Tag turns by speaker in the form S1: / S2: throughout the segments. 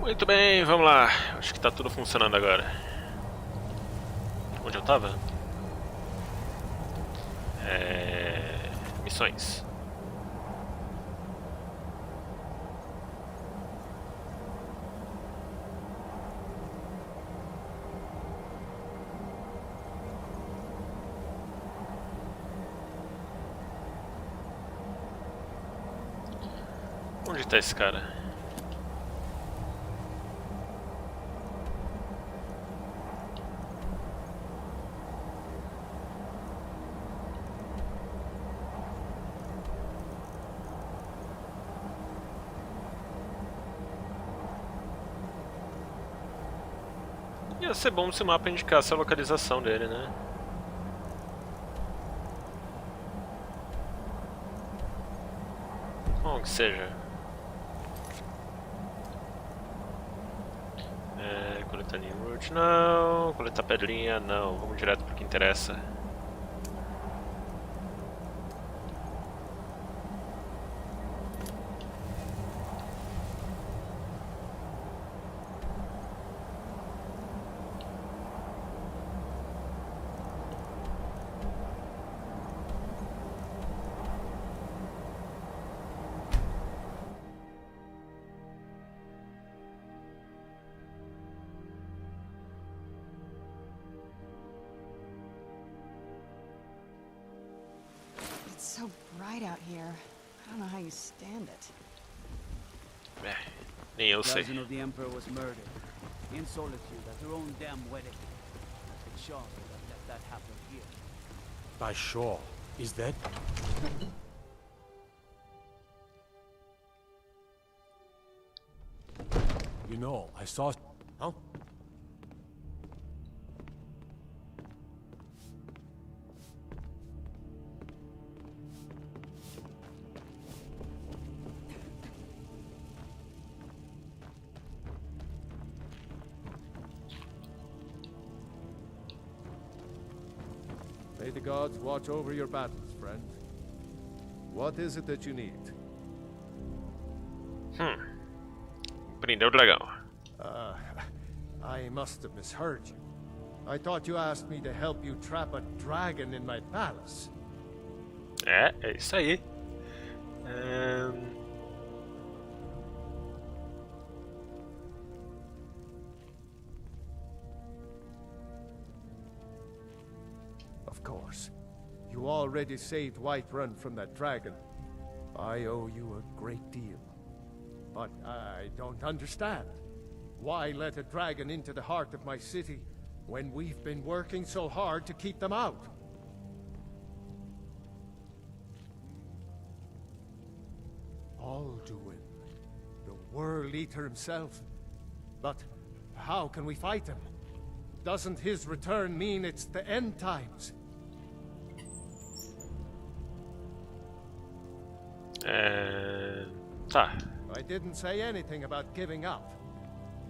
S1: Muito bem, vamos lá. Acho que tá tudo funcionando agora. Onde eu tava? Missões. Onde tá esse cara? Ia ser bom se o mapa indicasse a localização dele, né? Bom, que seja. Coletar Nimrod, não. Coletar pedrinha, não. Vamos direto pro que interessa.
S2: It's so bright out here. I don't know how you stand it.
S1: Nem eu sei.
S3: Cousin of the Emperor was murdered in solitude at her own damn wedding. It's Shaw that let that happen here.
S4: By Shaw, is that? You know, I saw. Huh?
S5: May the gods watch over your battles, friend. What is it that you need?
S1: Prendeu o dragão.
S5: I must have misheard you. I thought you asked me to help you trap a dragon in my palace.
S1: É isso aí.
S5: Of course. You already saved Whiterun from that dragon. I owe you a great deal. But I don't understand. Why let a dragon into the heart of my city when we've been working so hard to keep them out? Alduin, the World Eater himself. But how can we fight him? Doesn't his return mean it's the end times?
S1: Tá.
S5: I didn't say anything about giving up.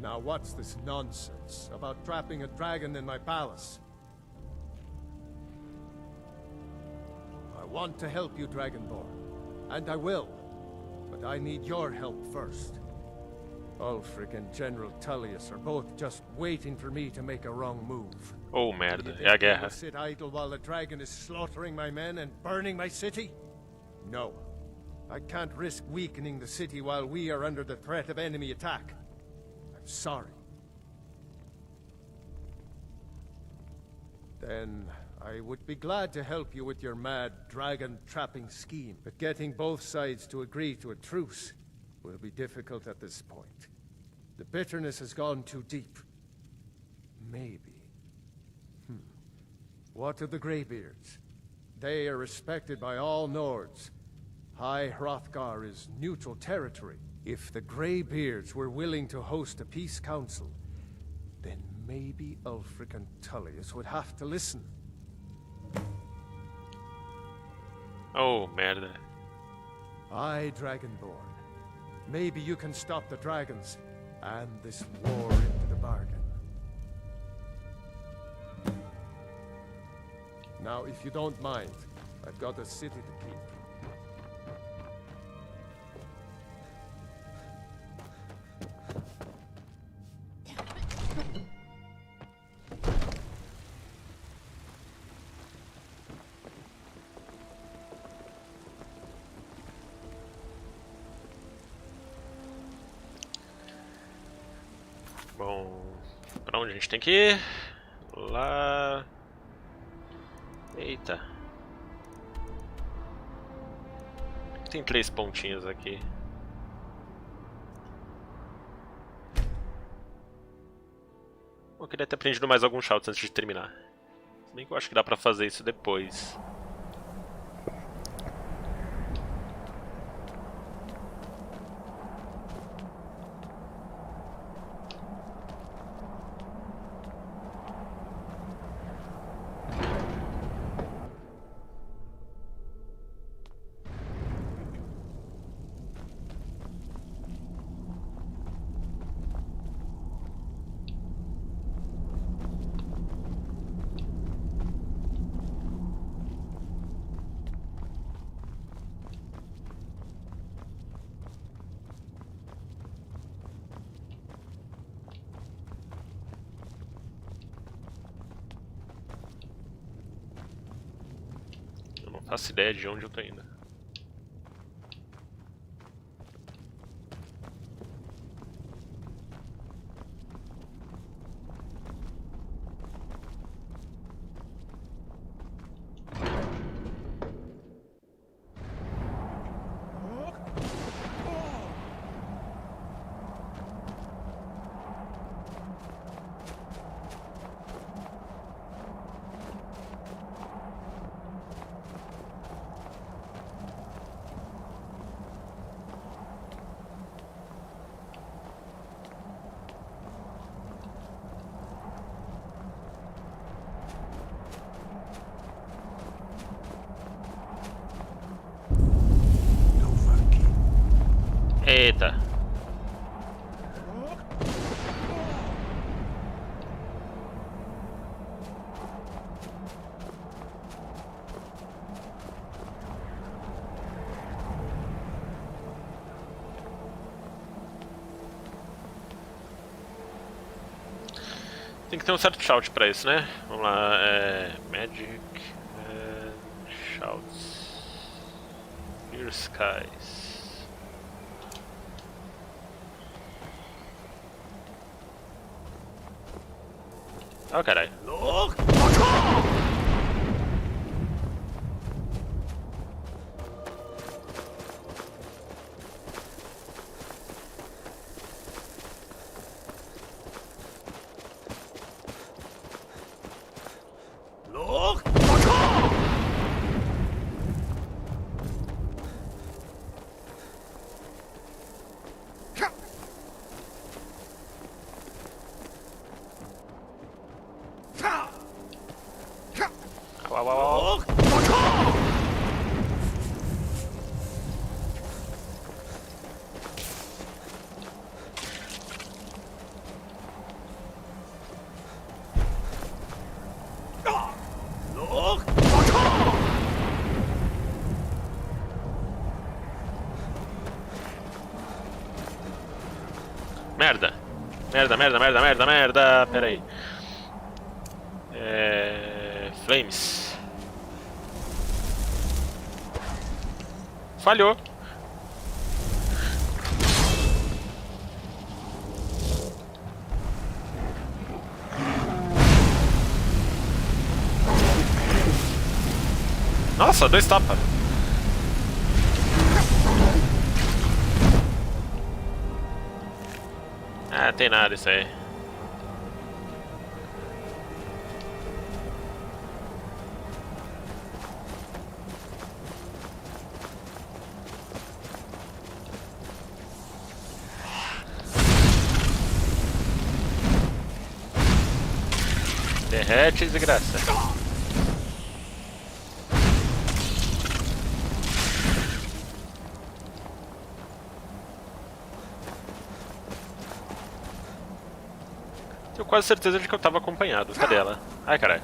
S5: Now what's this nonsense about trapping a dragon in my palace? I want to help you, Dragonborn. And I will. But I need your help first. Ulfric and General Tullius are both just waiting for me to make a wrong move.
S1: Oh, merda.
S5: Do you
S1: É a
S5: think they will
S1: guerra.
S5: sit idle while the dragon is slaughtering my men and burning my city? No. I can't risk weakening the city while we are under the threat of enemy attack. I'm sorry. Then I would be glad to help you with your mad dragon-trapping scheme, but getting both sides to agree to a truce will be difficult at this point. The bitterness has gone too deep. Maybe. What of the Greybeards? They are respected by all Nords. High Hrothgar is neutral territory. If the Greybeards were willing to host a peace council, then maybe Ulfric and Tullius would have to listen.
S1: Oh, merda.
S5: Aye, Dragonborn. Maybe you can stop the dragons, and this war into the bargain. Now, if you don't mind, I've got a city to keep.
S1: Bom, pra onde a gente tem que ir? Lá... Eita. Tem 3 pontinhos aqui. Eu queria ter aprendido mais alguns shouts antes de terminar. Se bem que eu acho que dá pra fazer isso depois. Eu não faço ideia de onde eu tô indo. Eita. Tem que ter um certo shout pra isso, né? Vamos lá, Magic Shouts. Clear Skies. Oh, caralho. Au, au, au, au. Merda! Merda, merda, merda, merda, merda! Pera aí. Flames. Falhou. Nossa, 2 tapas. Ah, tem nada isso aí. Derrete, desgraça. Tenho quase certeza de que eu tava acompanhado. Cadê ela? Ai, caralho.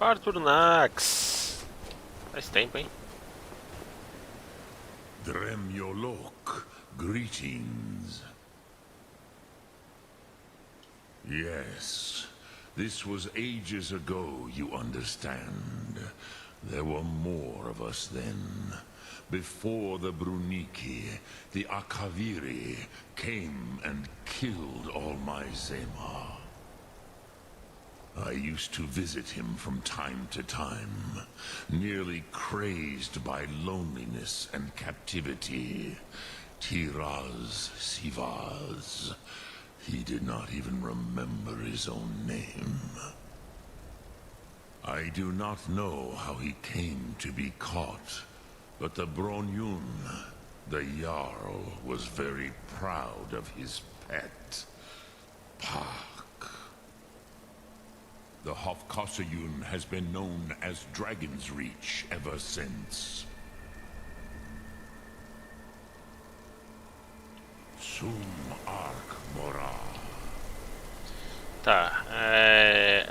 S1: Arthur Nax. Faz tempo, hein?
S6: Dremyolok, greetings. Yes, this was ages ago, you understand. There were more of us then. Before the Bruniki, the Akaviri came and killed all my Zema. I used to visit him from time to time, nearly crazed by loneliness and captivity. Tiraz Sivaz. He did not even remember his own name. I do not know how he came to be caught, but the Bronyun, the Jarl, was very proud of his pet, Pak. The Hofkossayun has been known as Dragon's Reach ever since. Sum Ark Bora.
S1: Tá,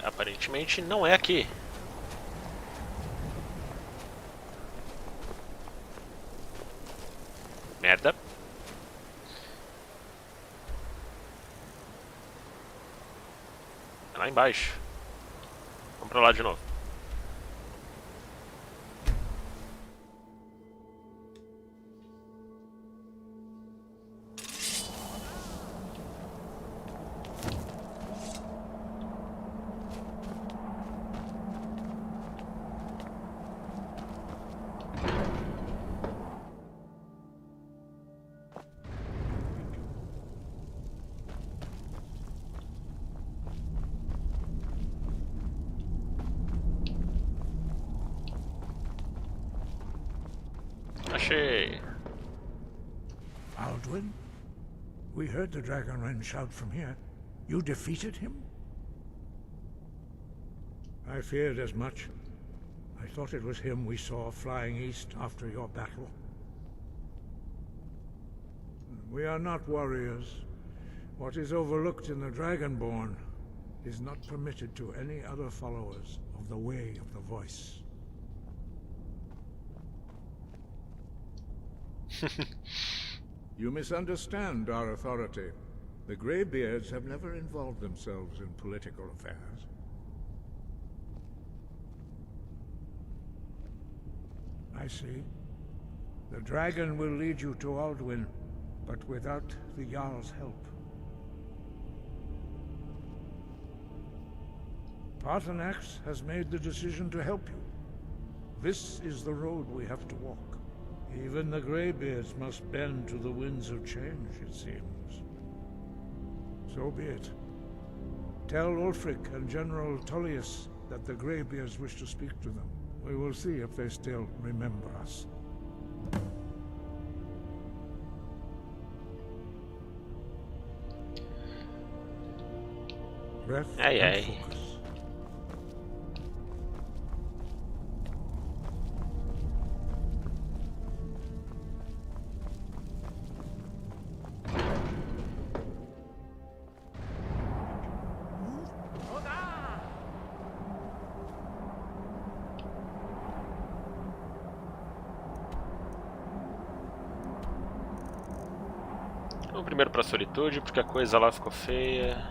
S1: aparentemente não é aqui. Merda. É lá embaixo. Vamos pra lá de novo. Achei.
S7: Alduin? We heard the Dragonren shout from here. You defeated him? I feared as much. I thought it was him we saw flying east after your battle. We are not warriors. What is overlooked in the Dragonborn is not permitted to any other followers of the Way of the Voice. You misunderstand our authority. The Greybeards have never involved themselves in political affairs. I see. The dragon will lead you to Alduin, but without the Jarl's help. Paarthurnax has made the decision to help you. This is the road we have to walk. Even the Greybeards must bend to the winds of change, it seems. So be it. Tell Ulfric and General Tullius that the Greybeards wish to speak to them. We will see if they still remember us. Breath and focus.
S1: Vamos primeiro pra solitude, porque a coisa lá ficou feia.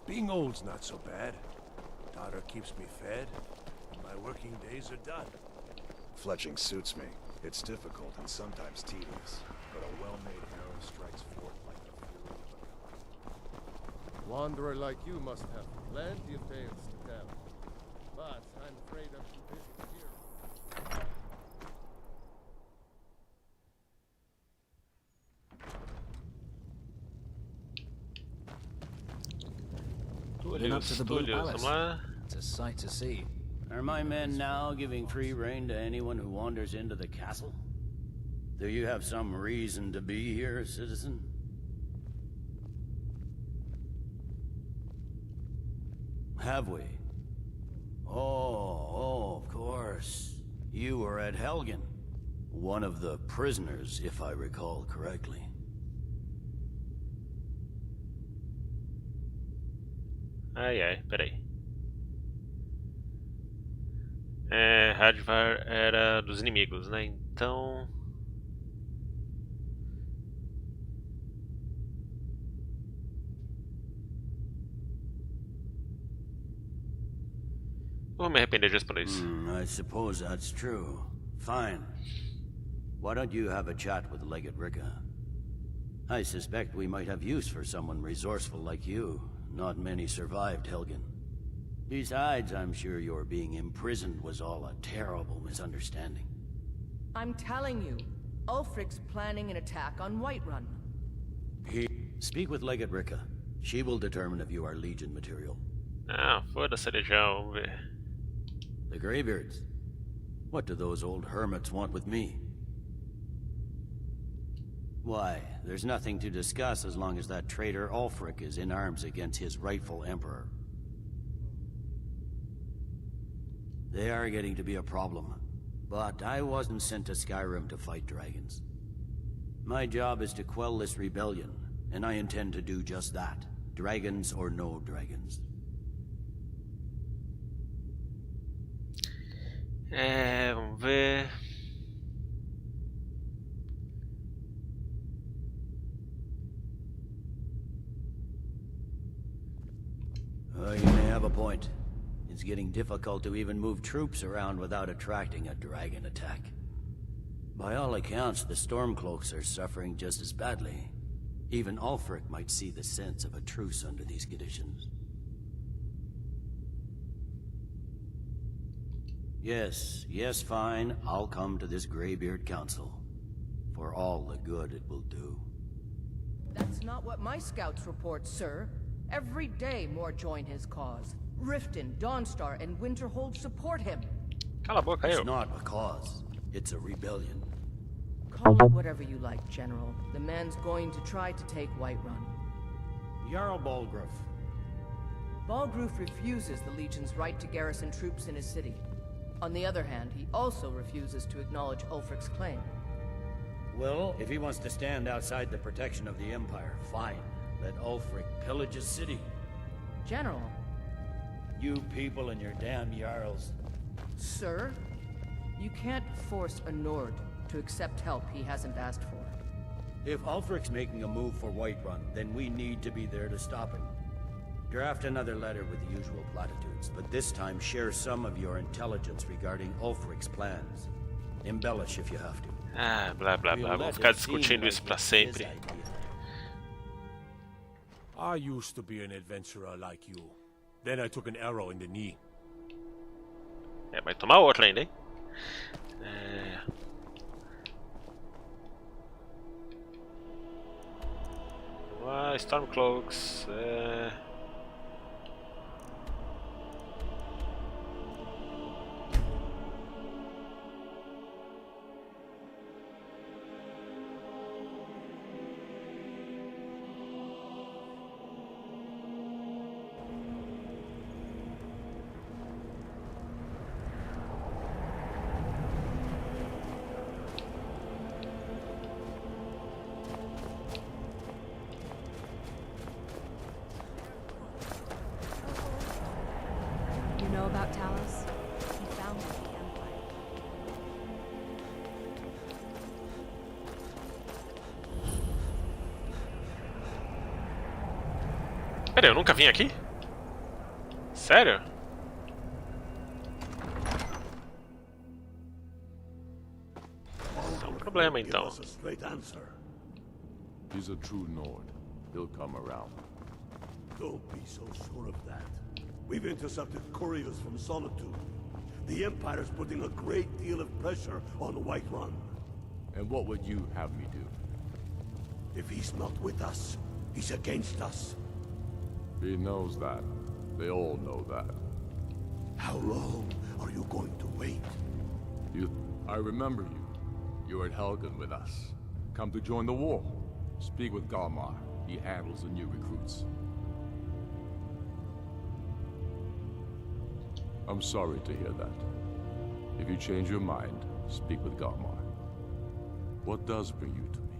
S4: Being old's not so bad. Daughter keeps me fed, and my working days are done.
S8: Fletching suits me. It's difficult and sometimes tedious, but a well-made arrow strikes forth like the fury of a
S5: Wanderer like you must have plenty of tales to tell. But I'm afraid I'm too busy to hear.
S9: Been up to the Blue Palace.
S1: Vamos lá.
S9: It's a sight to see.
S3: Are my men now giving free rein to anyone who wanders into the castle? Do you have some reason to be here, citizen? Have we? Oh, of course. You were at Helgen. One of the prisoners, if I recall correctly.
S1: Ai, peraí. Radvar era dos inimigos, né? Então... Vou me arrepender de responder isso.
S3: I suppose that's true. Fine. Why don't you have a chat with Legate Ricka? I suspect we might have use for someone resourceful like you. Not many survived Helgen. Besides, I'm sure your being imprisoned was all a terrible misunderstanding.
S10: I'm telling you, Ulfric's planning an attack on Whiterun.
S3: Speak with Legate Ricka. She will determine if you are Legion material.
S1: Ah, foda-se, Legião, vamos ver.
S3: The Greybeards. What do those old hermits want with me? Why, there's nothing to discuss as long as that traitor Ulfric is in arms against his rightful emperor. They are getting to be a problem. But I wasn't sent to Skyrim to fight dragons. My job is to quell this rebellion, and I intend to do just that. Dragons or no dragons.
S1: Vamos ver...
S3: You may have a point. It's getting difficult to even move troops around without attracting a dragon attack. By all accounts, the Stormcloaks are suffering just as badly. Even Ulfric might see the sense of a truce under these conditions. Yes, fine. I'll come to this Greybeard Council. For all the good it will do.
S10: That's not what my scouts report, sir. Every day more join his cause. Riften, Dawnstar, and Winterhold support him.
S1: Cala a boca,
S3: It's
S1: eu.
S3: not a cause. It's a rebellion.
S10: Call it whatever you like, General. The man's going to try to take Whiterun.
S3: Jarl Balgruuf.
S10: Balgruuf refuses the Legion's right to garrison troops in his city. On the other hand, he also refuses to acknowledge Ulfric's claim.
S3: Well, if he wants to stand outside the protection of the Empire, fine. Let Ulfric pillage his city.
S10: General.
S3: You people and your damn Jarls.
S10: Sir? You can't force a Nord to accept help he hasn't asked for.
S3: If Ulfric's making a move for Whiterun, then we need to be there to stop him. Draft another letter with the usual platitudes, but this time share some of your intelligence regarding Ulfric's plans. Embellish if you have to.
S1: Ah, blá blá blá. Vamos ficar discutindo isso pra sempre.
S4: I used to be an adventurer like you. Then I took an arrow in the knee.
S1: Vai tomar outra ainda, hein? Vamos lá, Stormcloaks.
S2: You know about Talos? He founded the Empire.
S1: Pera, eu nunca vim aqui? Sério? É um problema então.
S4: Give us a straight answer.
S6: He's a true Nord. He'll come around.
S4: Don't be so sure of that. We've intercepted couriers from Solitude. The Empire's putting a great deal of pressure on Whiterun.
S6: And what would you have me do?
S4: If he's not with us, he's against us.
S6: He knows that. They all know that.
S4: How long are you going to wait?
S6: I remember you. You were at Helgen with us. Come to join the war. Speak with Galmar. He handles the new recruits.
S11: I'm sorry to hear that. If you change your mind, speak with Garmar. What does bring you to me?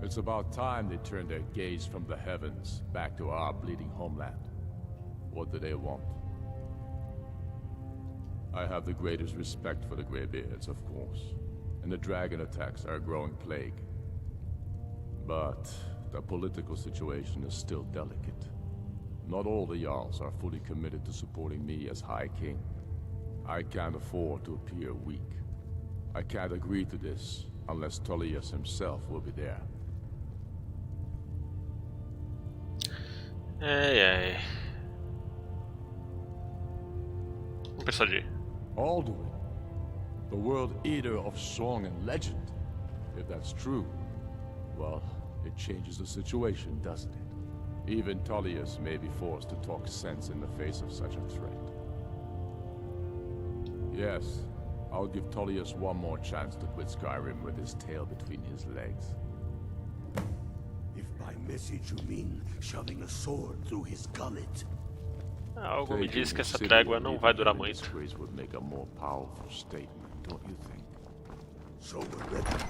S11: It's about time they turned their gaze from the heavens back to our bleeding homeland. What do they want? I have the greatest respect for the Greybeards, of course, and the dragon attacks are a growing plague. But the political situation is still delicate. Not all the Jarls are fully committed to supporting me as High King. I can't afford to appear weak. I can't agree to this unless Tullius himself will be there.
S1: Ai. Vamos persuadir.
S11: Alduin, the world eater of song and legend. If that's true, well, it changes the situation, doesn't it? Even Tullius may be forced to talk sense in the face of such a threat. Yes, I'll give Tullius one more chance to quit Skyrim with his tail between his legs.
S4: If by message you mean shoving a sword through his gullet.
S1: Algo me diz que essa trégua não vai durar muito.
S11: Would make a more powerful statement, don't you think?
S4: So we're ready.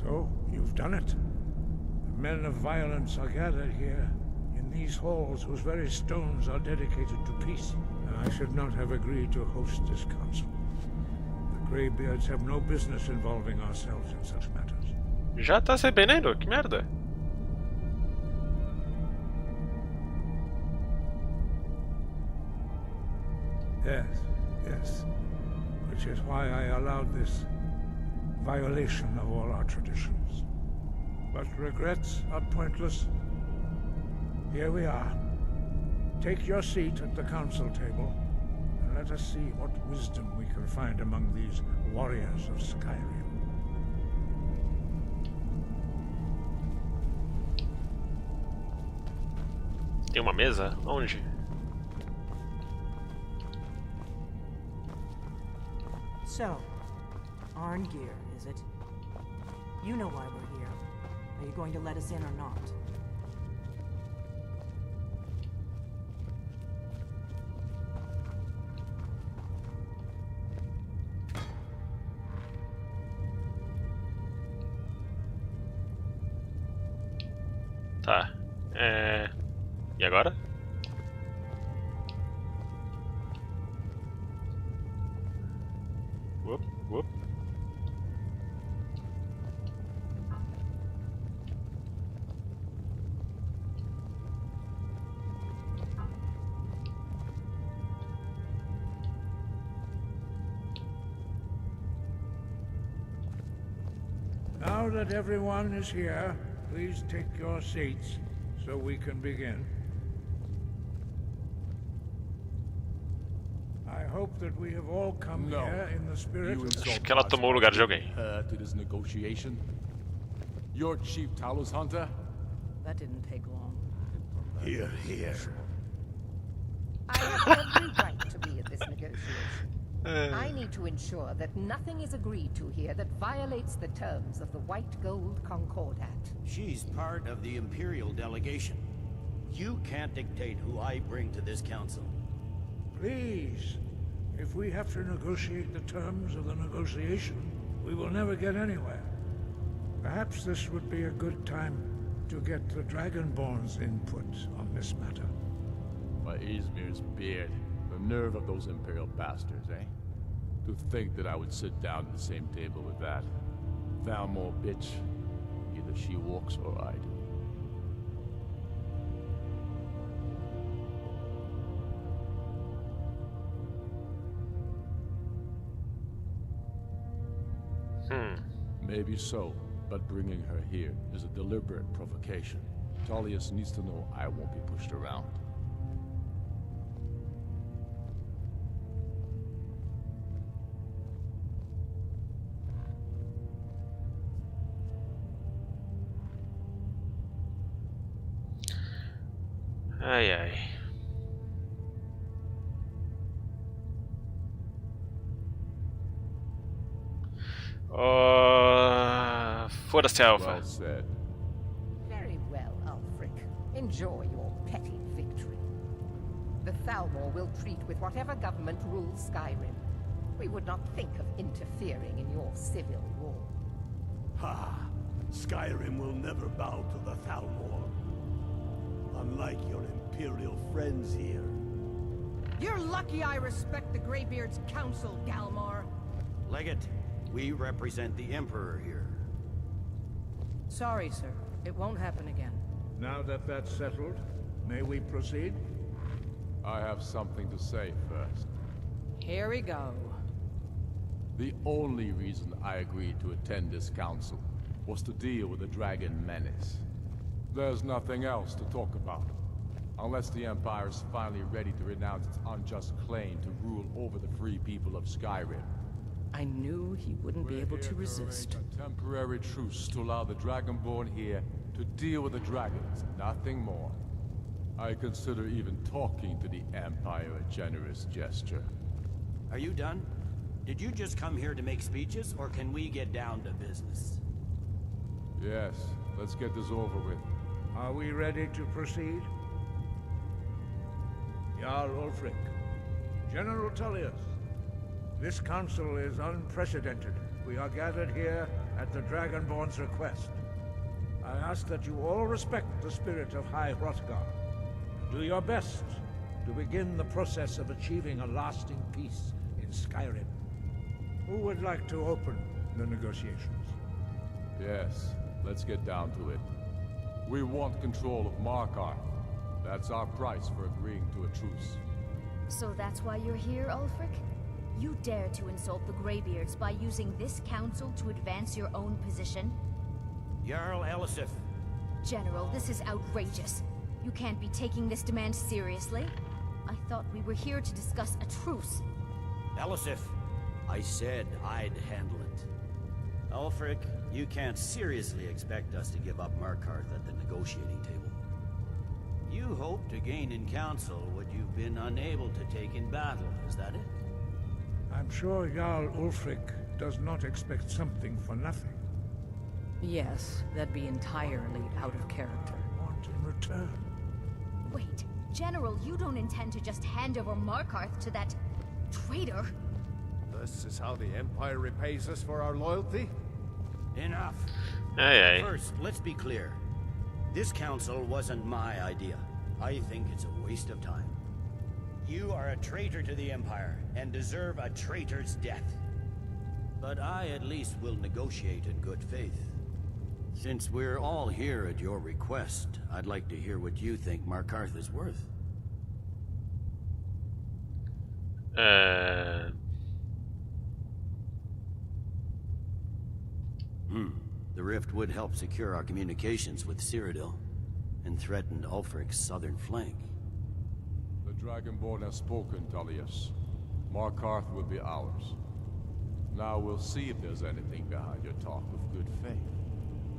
S7: So, you've done it. The men of violence are gathered here, in these halls whose very stones are dedicated to peace. I should not have agreed to host this council. The Greybeards have no business involving ourselves in such matters.
S1: Já tá se arrependendo? Que merda.
S7: Yes. Which is why I allowed this violation of all our traditions. But regrets are pointless. Here we are. Take your seat at the council table, and let us see what wisdom we can find among these warriors of Skyrim.
S1: Tem uma mesa? Onde?
S2: So, Arngeir, is it? You know why we're here. Are you going to let us in or not?
S1: Tá. E agora? Whoop.
S7: Now that everyone is here, please take your seats so we can begin. I hope that we have all come here in the spirit of...
S1: Acho que ela tomou o lugar de alguém.
S11: To this negotiation? Your chief Talos hunter?
S10: That didn't take long.
S4: Here.
S10: I have every right to be at this negotiation. I need to ensure that nothing is agreed to here that violates the terms of the White Gold Concordat.
S3: She's part of the Imperial delegation. You can't dictate who I bring to this council.
S7: Please, if we have to negotiate the terms of the negotiation, we will never get anywhere. Perhaps this would be a good time to get the Dragonborn's input on this matter.
S11: By Izmir's beard, the nerve of those Imperial bastards, eh? To think that I would sit down at the same table with that. Thalmor bitch. Either she walks or I do. Maybe so, but bringing her here is a deliberate provocation. Tullius needs to know I won't be pushed around.
S1: Ai, ai. Foda-se, Alpha.
S11: Well said.
S10: Very well, Ulfric. Enjoy your petty victory. The Thalmor will treat with whatever government rules Skyrim. We would not think of interfering in your civil war.
S4: Ha! Skyrim will never bow to the Thalmor. Unlike your Imperial friends here.
S12: You're lucky I respect the Greybeard's counsel, Galmar.
S3: Legate, we represent the Emperor here.
S12: Sorry, sir. It won't happen again.
S7: Now that that's settled, may we proceed?
S11: I have something to say first.
S12: Here we go.
S11: The only reason I agreed to attend this council was to deal with the dragon menace. There's nothing else to talk about. Unless the Empire is finally ready to renounce its unjust claim to rule over the free people of Skyrim.
S12: I knew he wouldn't be able to resist.
S11: A temporary truce to allow the Dragonborn here to deal with the dragons, nothing more. I consider even talking to the Empire a generous gesture.
S3: Are you done? Did you just come here to make speeches, or can we get down to business?
S11: Yes, let's get this over with.
S7: Are we ready to proceed? Jarl Ulfric, General Tullius, this council is unprecedented. We are gathered here at the Dragonborn's request. I ask that you all respect the spirit of High Hrothgar. Do your best to begin the process of achieving a lasting peace in Skyrim. Who would like to open the negotiations?
S11: Yes, let's get down to it. We want control of Markarth. That's our price for agreeing to a truce.
S13: So that's why you're here, Ulfric? You dare to insult the Greybeards by using this council to advance your own position?
S3: Jarl Elisif.
S13: General, this is outrageous. You can't be taking this demand seriously. I thought we were here to discuss a truce.
S3: Elisif, I said I'd handle it. Ulfric, you can't seriously expect us to give up Markarth at the negotiating table. You hoped to gain in council what you've been unable to take in battle, is that it?
S7: I'm sure Jarl Ulfric does not expect something for nothing.
S12: Yes, that'd be entirely out of character.
S7: Want in return?
S13: Wait, General, you don't intend to just hand over Markarth to that traitor?
S5: This is how the Empire repays us for our loyalty?
S3: Enough.
S1: Aye, aye.
S3: First, let's be clear. This council wasn't my idea. I think it's a waste of time. You are a traitor to the Empire, and deserve a traitor's death. But I at least will negotiate in good faith. Since we're all here at your request, I'd like to hear what you think Markarth is worth. The rift would help secure our communications with Cyrodiil, and threatened Ulfric's southern flank.
S11: The Dragonborn has spoken, Tullius. Markarth will be ours. Now we'll see if there's anything behind your talk of good faith.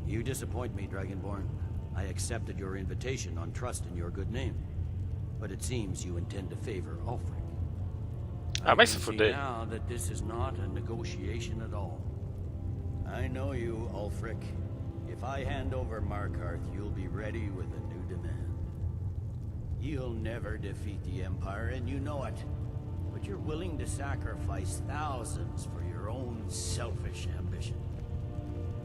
S3: You disappoint me, Dragonborn. I accepted your invitation on trust in your good name. But it seems you intend to favor Ulfric. I can see now that this is not a negotiation at all. I know you, Ulfric. If I hand over Markarth, you'll be ready with a new demand. You'll never defeat the Empire, and you know it. But you're willing to sacrifice thousands for your own selfish ambition.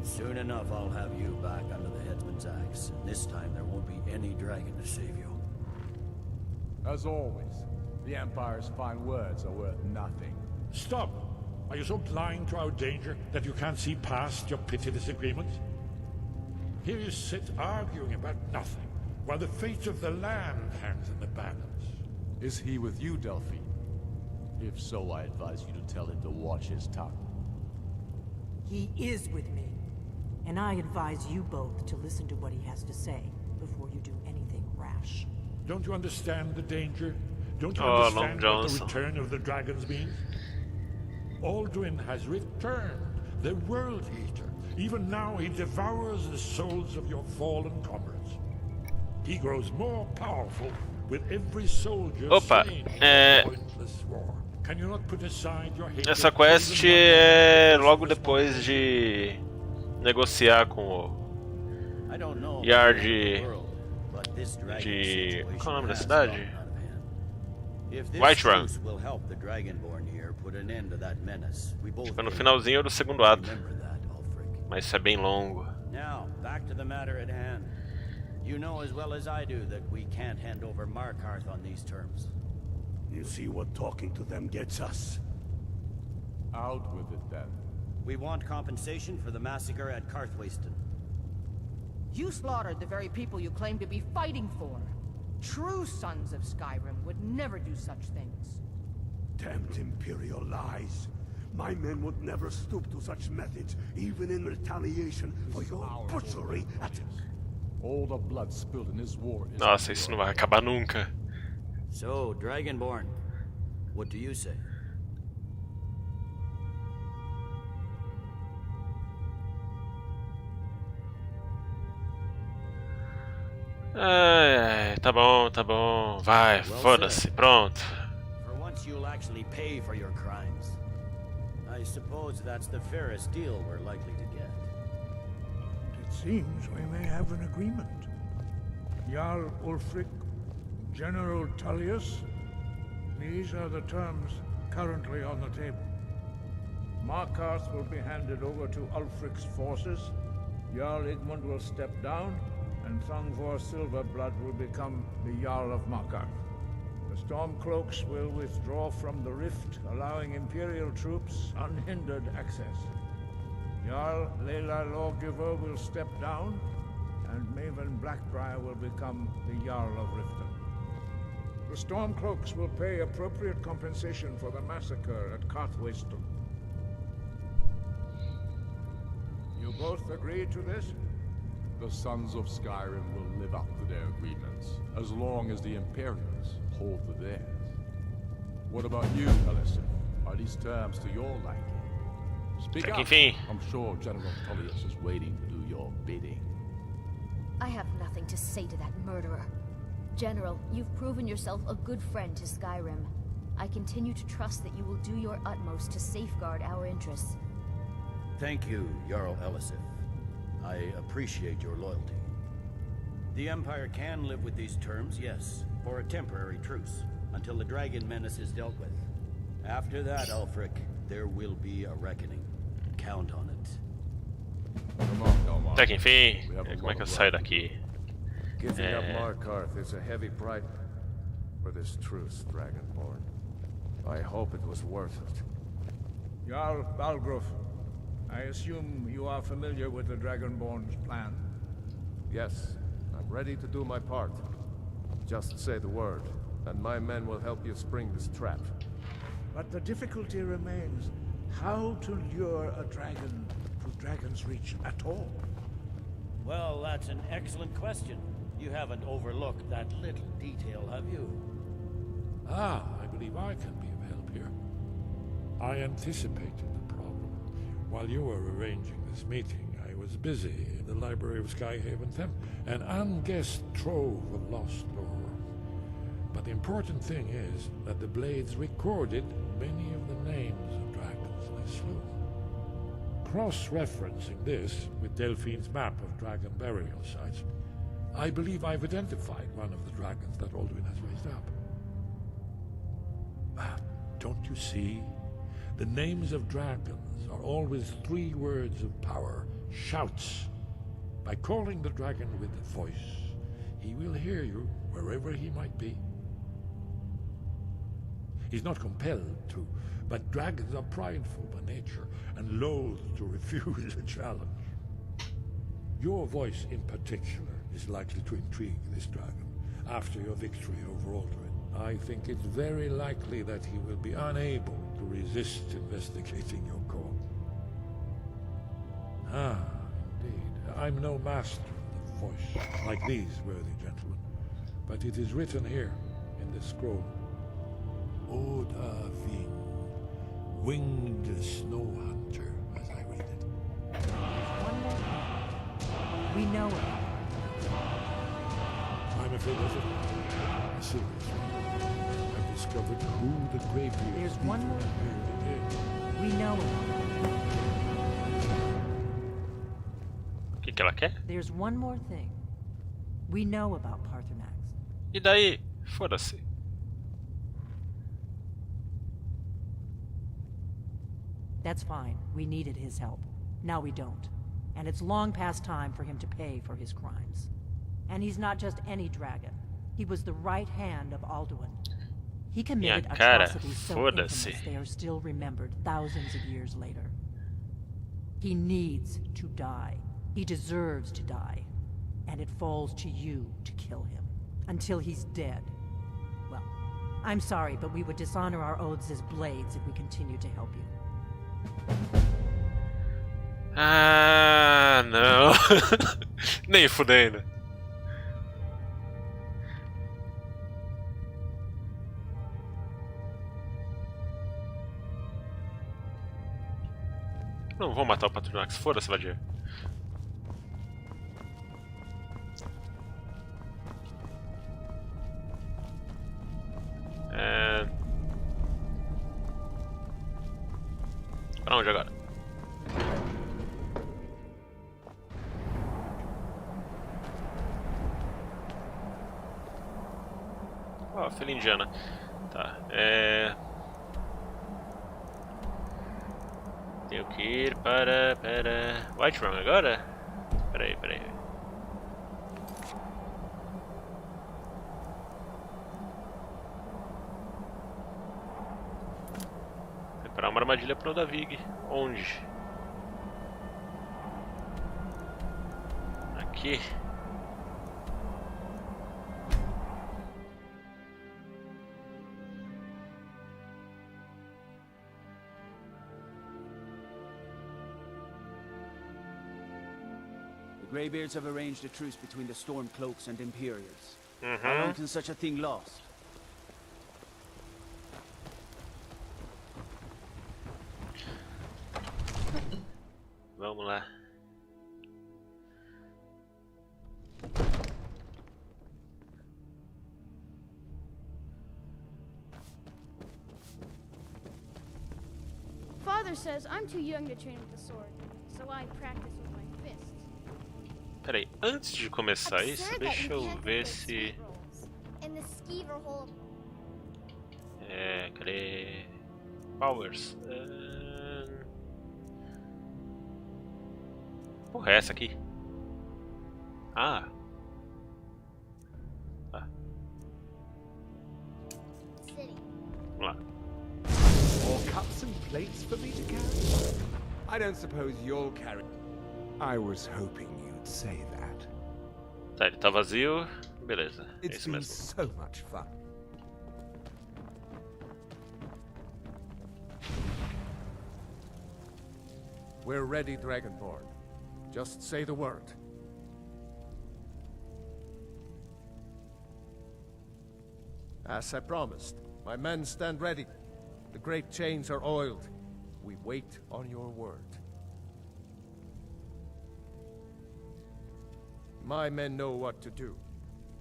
S3: Soon enough, I'll have you back under the headsman's axe, and this time there won't be any dragon to save you.
S11: As always, the Empire's fine words are worth nothing.
S14: Stop! Are you so blind to our danger that you can't see past your pitiless agreements? Here you sit arguing about nothing, while the fate of the land hangs in the balance.
S11: Is he with you, Delphine? If so, I advise you to tell him to watch his tongue.
S2: He is with me. And I advise you both to listen to what he has to say before you do anything rash.
S14: Don't you understand the danger? Don't you
S1: Oh,
S14: understand
S1: Long
S14: what the
S1: Johnson.
S14: return of the dragons means? Alduin has returned, the world eater. Even now he devours the souls of your fallen comrades. He grows more powerful with every soldier
S1: Opa,
S14: slain in pointless war. Can you not put aside your hatred?
S1: essa quest é logo depois de negociar com o
S3: I don't know
S1: Yard
S3: about the world, but this dragon
S1: de...
S3: situation
S1: Qual é o nome da
S3: has
S1: cidade?
S3: gotten out of hand. If this
S1: Whiterun.
S3: truce will help the Dragonborn here put an end to that menace, we both
S1: Fica no
S3: gain.
S1: finalzinho do segundo ato.
S3: Remember that, Ulfric.
S1: Mas isso é bem longo.
S3: Now, back to the matter at hand. You know as well as I do that we can't hand over Markarth on these terms.
S4: You see what talking to them gets us.
S11: Out with it then.
S3: We want compensation for the massacre at Karthwasten.
S12: You slaughtered the very people you claim to be fighting for. True sons of Skyrim would never do such things.
S4: Damned Imperial lies. My men would never stoop to such methods, even in retaliation for your butchery at...
S11: All the blood spilled in this war is...
S1: Nossa, isso não vai acabar nunca.
S3: So, Dragonborn, what do you say?
S1: Ai, tá bom, vai, foda-se, pronto.
S3: For once you'll actually pay for your crimes. I suppose that's the fairest deal we're likely to get.
S7: It seems we may have an agreement. Jarl Ulfric, General Tullius, these are the terms currently on the table. Markarth will be handed over to Ulfric's forces, Jarl Igmund will step down, and Thongvor Silverblood will become the Jarl of Markarth. The Stormcloaks will withdraw from the rift, allowing Imperial troops unhindered access. Jarl Layla Lawgiver will step down, and Maven Blackbriar will become the Jarl of Riften. The Stormcloaks will pay appropriate compensation for the massacre at Karthwasten. You both agree to this?
S11: The Sons of Skyrim will live up to their agreements, as long as the Imperials hold to theirs. What about you, Elisif? Are these terms to your liking? Speak up. I'm sure General Tullius is waiting to do your bidding.
S13: I have nothing to say to that murderer. General, you've proven yourself a good friend to Skyrim. I continue to trust that you will do your utmost to safeguard our interests.
S3: Thank you, Jarl Elisif. I appreciate your loyalty. The Empire can live with these terms, yes, for a temporary truce, until the dragon menace is dealt with. After that, Ulfric, there will be a reckoning. Count on it.
S1: Até que enfim, como é que eu saio daqui?
S5: Giving up Markarth is a heavy price for this truce, Dragonborn. I hope it was worth it.
S7: Jarl Balgruf, I assume you are familiar with the Dragonborn's plan?
S5: Yes, I'm ready to do my part. Just say the word, and my men will help you spring this trap.
S7: But the difficulty remains how to lure a dragon to Dragon's Reach at all.
S3: Well, that's an excellent question. You haven't overlooked that little detail, have you?
S14: Ah, I believe I can be of help here. I anticipated the problem. While you were arranging this meeting, I was busy in the library of Skyhaven Temple, an unguessed trove of lost lore. But the important thing is that the Blades recorded many of the names of dragons they slew. Cross-referencing this with Delphine's map of dragon burial sites, I believe I've identified one of the dragons that Alduin has raised up. Don't you see? The names of dragons are always 3 words of power, shouts. By calling the dragon with a voice, he will hear you wherever he might be. He's not compelled to, but dragons are prideful by nature and loath to refuse a challenge. Your voice in particular is likely to intrigue this dragon after your victory over Alduin. I think it's very likely that he will be unable to resist investigating your call. Ah, indeed. I'm no master of the voice, like these worthy gentlemen. But it is written here, in this scroll. Oda Ving, winged snow hunter, as I read it.
S2: One more thing. We know it.
S14: I'm afraid that's a serious one. I've discovered who the Greybeards
S2: There's one more
S14: really is.
S2: We know it.
S1: O que ela quer?
S2: There's one more thing. We know about Parthenax.
S1: E daí? Foda-se.
S2: That's fine. We needed his help. Now we don't. And it's long past time for him to pay for his crimes. And he's not just any dragon. He was the right hand of Alduin. He committed atrocities so infamous they are still remembered thousands of years later. He needs to die. He deserves to die. And it falls to you to kill him. Until he's dead. Well, I'm sorry, but we would dishonor our oaths as blades if we continue to help you.
S1: Ah, não. Nem fudendo. Não vou matar o Patronax, foda-se, vadia. Pra onde agora? Ó, filha indiana. Tá, tenho que ir para Whiterun agora? Peraí. Preparar uma armadilha para o Davig. Onde? Aqui.
S15: The Greybeards have arranged a truce between the Stormcloaks and Imperials. How long can such a thing last?
S1: Vamos lá.
S16: Father says I'm too young to train with the sword, so I practice with my fists.
S1: Peraí, antes de começar isso, deixa eu ver se... cadê... Powers... Porra, é essa aqui? Ah! Tá. Vamos lá.
S5: More cups and plates for me to carry? I don't suppose you'll carry... I was hoping you'd say that.
S1: Tá, ele tá vazio. Beleza, é
S5: It's
S1: isso
S5: been
S1: mesmo.
S5: so much fun. We're ready, Dragonborn. Just say the word. As I promised, my men stand ready. The great chains are oiled. We wait on your word. My men know what to do.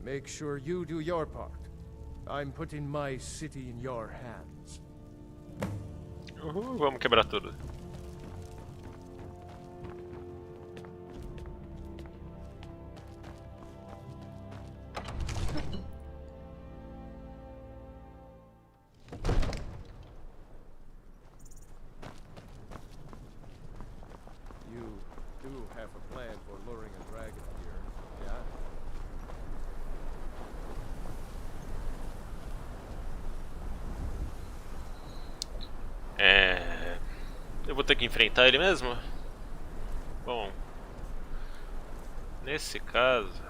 S5: Make sure you do your part. I'm putting my city in your hands.
S1: Vamos quebrar tudo. Eu vou ter que enfrentar ele mesmo? Bom, nesse caso...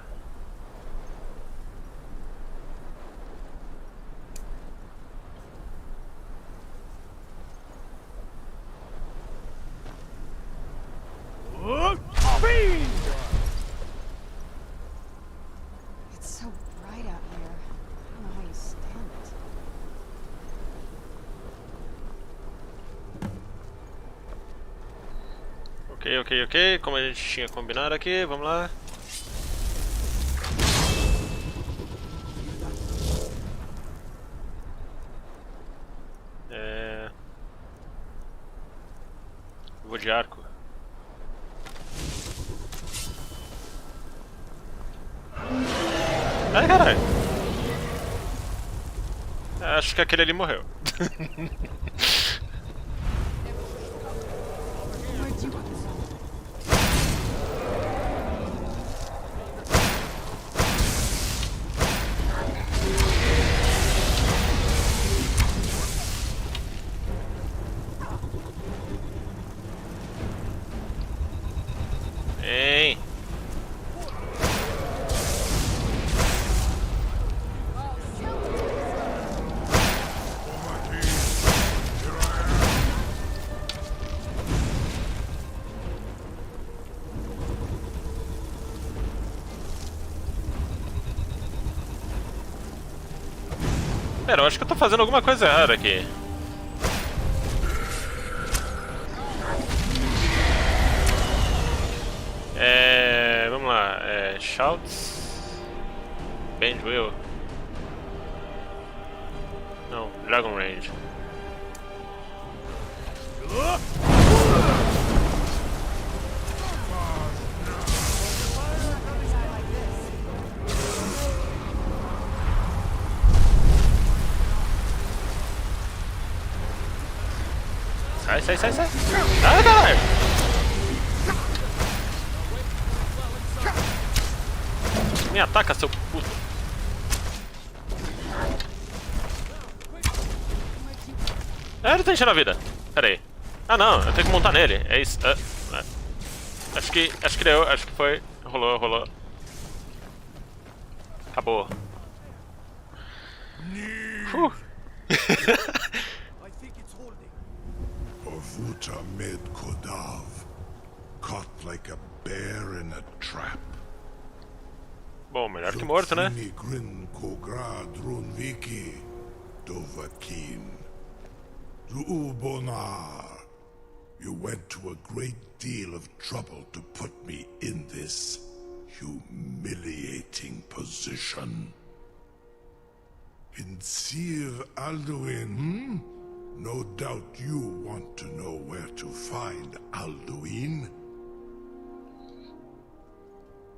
S1: Ok. Como a gente tinha combinado aqui, vamos lá. Vou de arco. Ai, caralho. Acho que aquele ali morreu. Ei. Pera, eu acho que eu tô fazendo alguma coisa errada aqui. Vamos lá. Shouts. Band Wheel. Não, Dragon Range. Sai. Ah, caralho! Me ataca, seu puto! Ele tá enchendo a vida. Pera aí. Ah, não, eu tenho que montar nele. É isso. Acho que deu. Acho que foi. Rolou. Acabou.
S4: Orvuta med Kodav, caught like a bear in a trap.
S1: Bom, melhor que morto, né?
S4: Grin Kograd Runviki, Dovakin. Zuubonar, you went to a great deal of trouble to put me in this humiliating position. In Sir Alduin, No doubt you want to know where to find Alduin.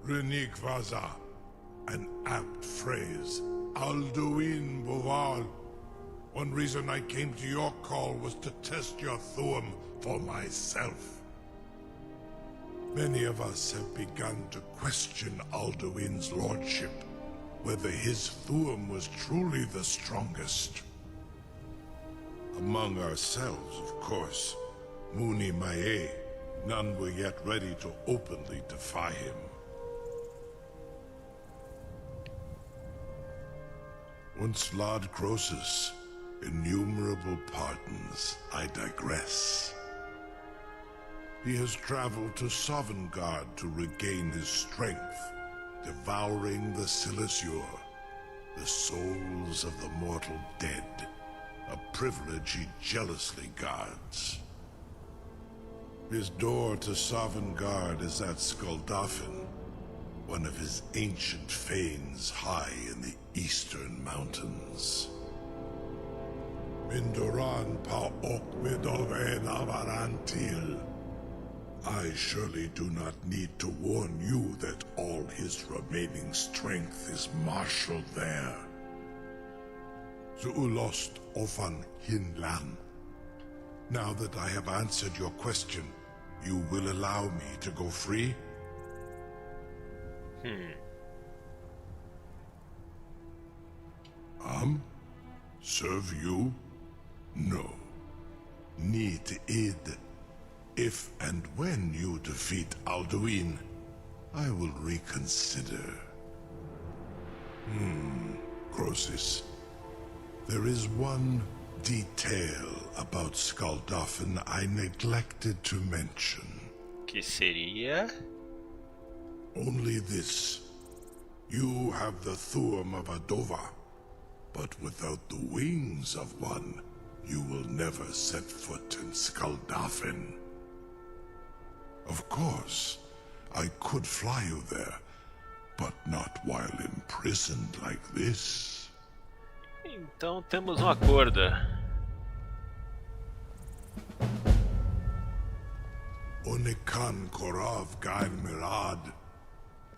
S4: Renik Vaza, an apt phrase. Alduin Boval. One reason I came to your call was to test your Thuum for myself. Many of us have begun to question Alduin's lordship, whether his Thuum was truly the strongest. Among ourselves, of course. Muni Mae, none were yet ready to openly defy him. Once Lord Croesus, innumerable pardons, I digress. He has traveled to Sovngarde to regain his strength, devouring the Silesur, the souls of the mortal dead, a privilege he jealously guards. His door to Sovngarde is at Skuldafn, one of his ancient fanes high in the eastern mountains. Mindoran pa okmidoven avarantil. I surely do not need to warn you that all his remaining strength is marshaled there. Zuulost ofan hinlan. Now that I have answered your question, you will allow me to go free? Serve you? No. Need id. If and when you defeat Alduin, I will reconsider. Croesus. There is one detail about Skuldafn I neglected to mention.
S1: Que seria?
S4: Only this. You have the Thuum of Adova, but without the wings of one, you will never set foot in Skuldafn. Of course, I could fly you there, but not while imprisoned like this.
S1: Então temos um acordo.
S4: Onikan Korav Gain Mirad.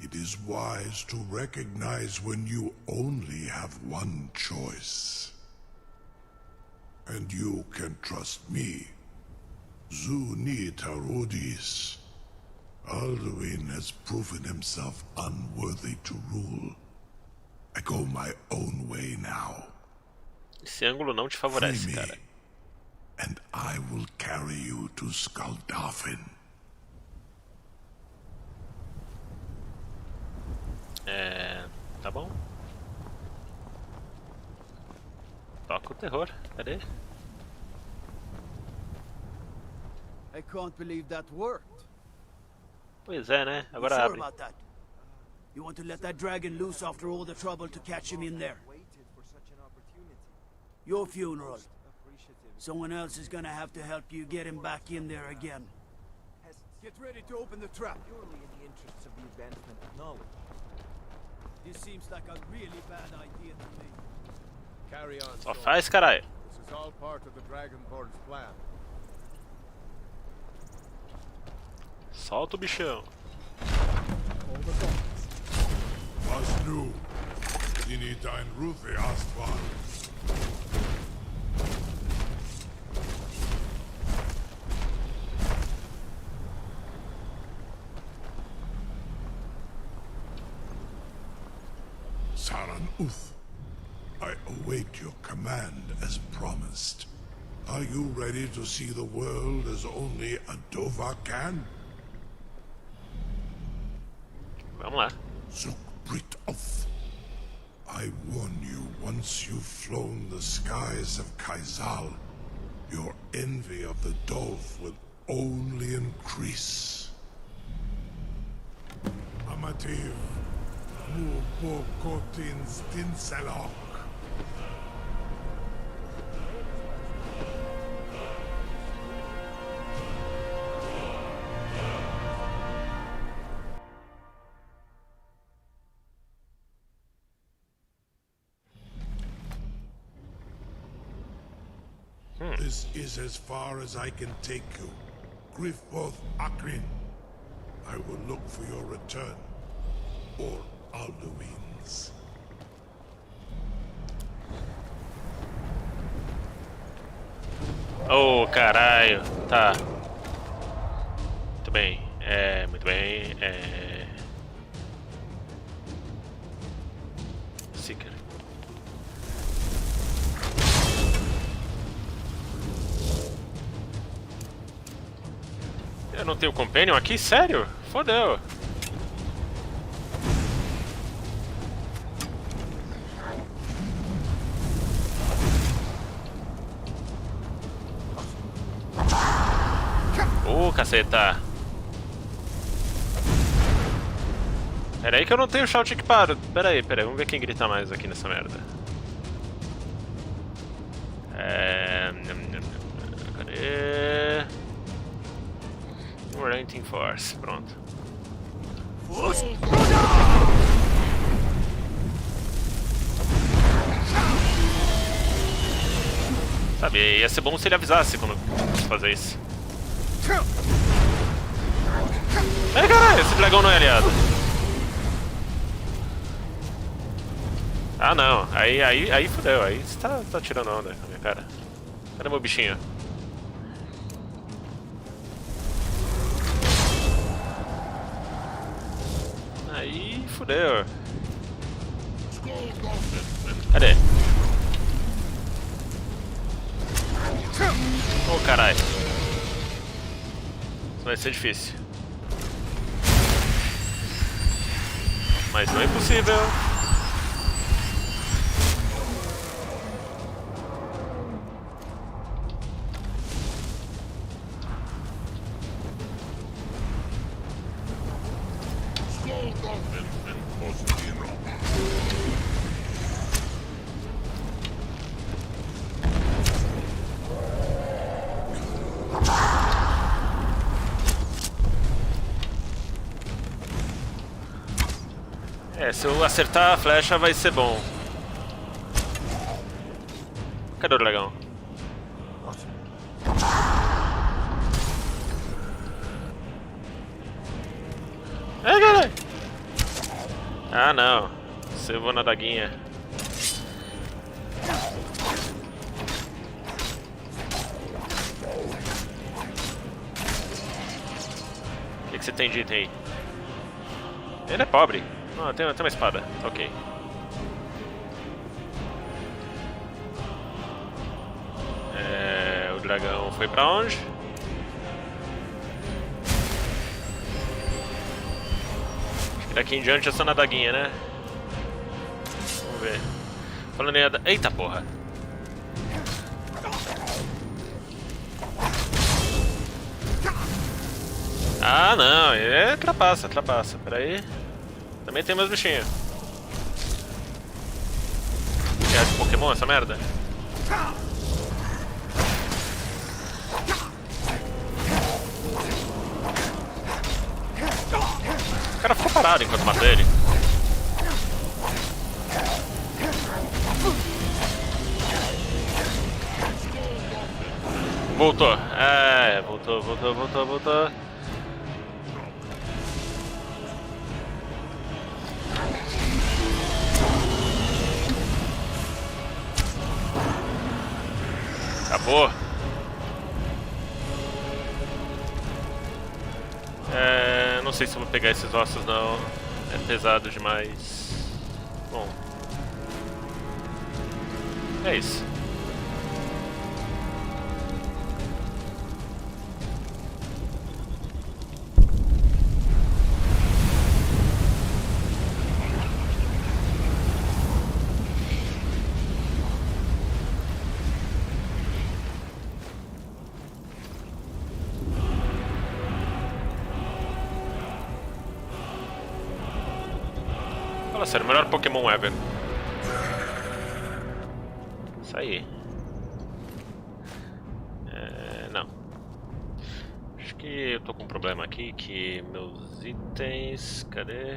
S4: It is wise to recognize when you only have one choice. And you can trust me. Zuni Tarudis. Alduin has proven himself unworthy to rule. I go my own way now.
S1: Esse ângulo não te favorece,
S4: Free me,
S1: cara.
S4: and I will carry you to Skaldafin.
S1: Tá bom. Toca o terror, cadê?
S15: I can't believe that worked.
S1: Pois é, né?
S15: You
S1: Agora
S15: sure
S1: abre.
S15: about that? You want to let that dragon loose after all the trouble to catch him in there? Your funeral. Someone else is gonna have to help you get him back in there again. Get ready to open the trap.
S8: Purely in the interests of the advancement of knowledge.
S15: This seems like a really bad idea to me.
S5: Carry on.
S1: Só faz, caralho.
S5: This is all part of the Dragonborn's plan.
S1: Solta o bichão.
S4: Was nu? Dini dein Rufe Astval. Saran Uth, I await your command as promised. Are you ready to see the world as only a Dova can?
S1: Vamos lá.
S4: Zukbrit Uth. I warn you, once you've flown the skies of Kaizal, your envy of the Dolph will only increase. Amativ, Mubokotin Stinselok. This is as far as I can take you. Griffboth Akrin. I will look for your return. Or Alduin's.
S1: Oh, caralho. Tá. Muito bem. Muito bem. Seeker. Eu não tenho companion aqui? Sério? Fodeu. Caceta. Pera aí que eu não tenho shout equipado. Pera aí, vamos ver quem grita mais aqui nessa merda. Cadê? Orienting Force, pronto. Sabe, ia ser bom se ele avisasse quando fosse fazer isso. Caralho, esse dragão não é aliado. Ah não, aí fodeu, aí você tá tirando onda com a minha cara. Cadê meu bichinho? Aí fodeu. Cadê? Oh caralho. Isso vai ser difícil. Mas não é impossível. se eu acertar a flecha vai ser bom. Cadê o dragão? É, caralho! Ah, não. Se eu vou na daguinha. O que você tem de item aí? Ele é pobre. Ah, tem uma espada. Ok. O dragão foi pra onde? Acho que daqui em diante é só na daguinha, né? Vamos ver. Falando em... Eita porra! Ah, não. É trapaça. Pera aí. Também tem mais bichinhos. É de Pokémon essa merda? O cara ficou parado enquanto mata ele. Voltou. É, voltou. Acabou. Não sei se eu vou pegar esses ossos não. É pesado demais. Bom. É isso. Fala sério, melhor Pokémon ever. Isso aí. Não. Acho que eu tô com um problema aqui, que meus itens... Cadê?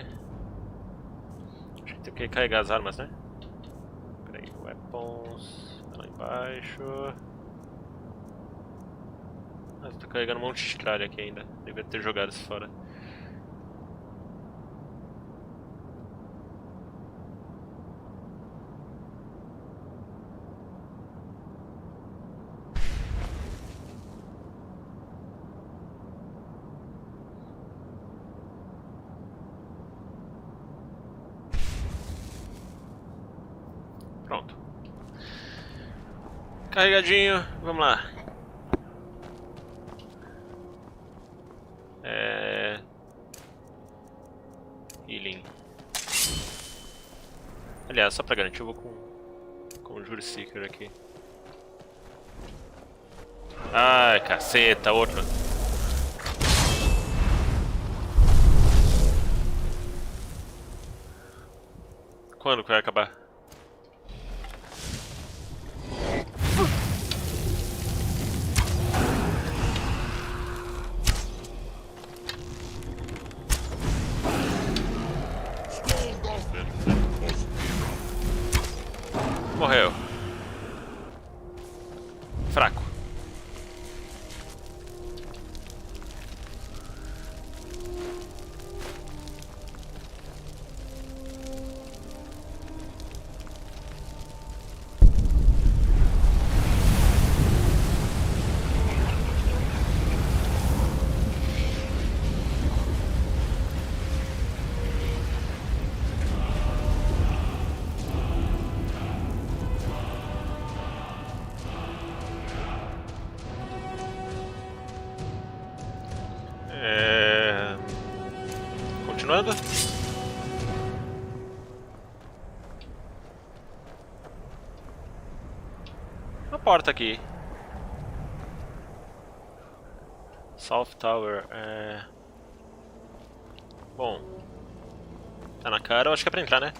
S1: Acho que tem que carregar as armas, né? Peraí, weapons... Tá lá embaixo... Ah, tô carregando um monte de tralha aqui ainda. Devia ter jogado isso fora. Pronto. Carregadinho, vamos lá. Healing. Aliás, só pra garantir, eu vou com o Jury Seeker aqui. Ai, caceta, outro. Quando que vai acabar? Morreu. Fraco. Continuando. Uma porta aqui. South Tower. Bom. Tá na cara, eu acho que é pra entrar, né?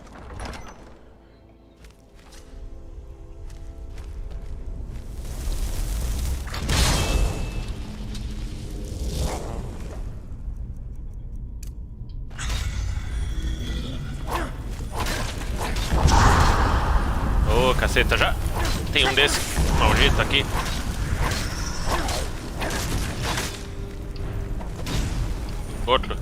S1: caceta já. Tem um desse maldito aqui. Outro.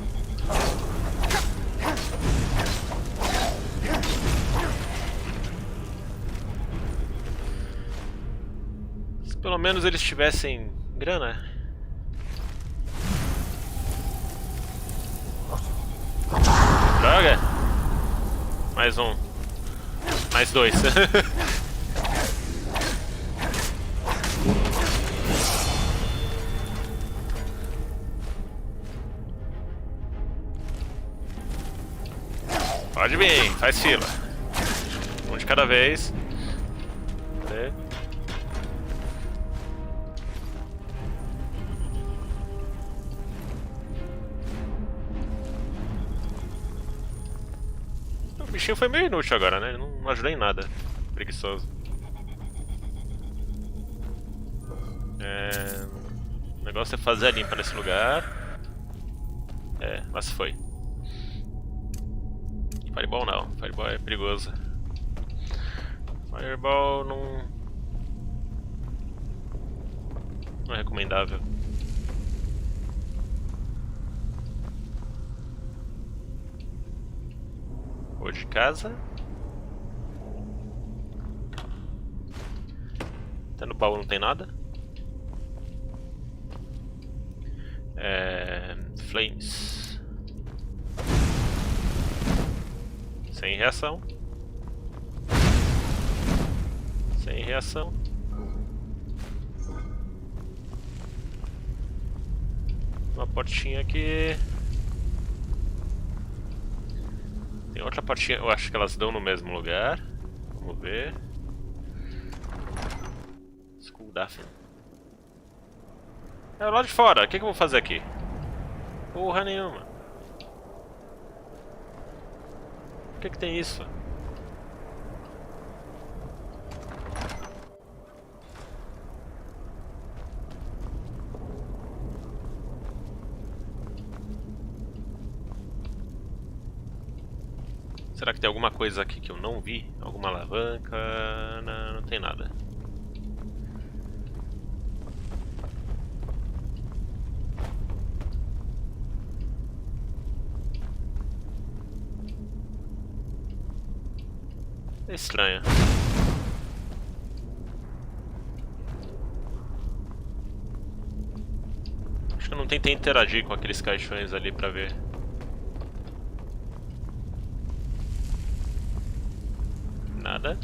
S1: Se pelo menos eles tivessem grana. Droga! Mais um. Mais dois. Pode vir, faz fila. Um de cada vez. Cadê? O bichinho foi meio inútil agora, né? Ele não ajudou em nada. Preguiçoso. O negócio é fazer a limpa nesse lugar. Mas foi. Fireball não, Fireball é perigoso. Fireball não é recomendável. Hoje de casa. Até no baú não tem nada. Flames. Sem reação. Sem reação. Uma portinha aqui. Tem outra portinha. Eu acho que elas dão no mesmo lugar. Vamos ver. School Daphne. É lá de fora. O que eu vou fazer aqui? Porra nenhuma. Por que tem isso? Será que tem alguma coisa aqui que eu não vi? Alguma alavanca? Não tem nada. É estranho. Acho que eu não tentei interagir com aqueles caixões ali pra ver. Nada.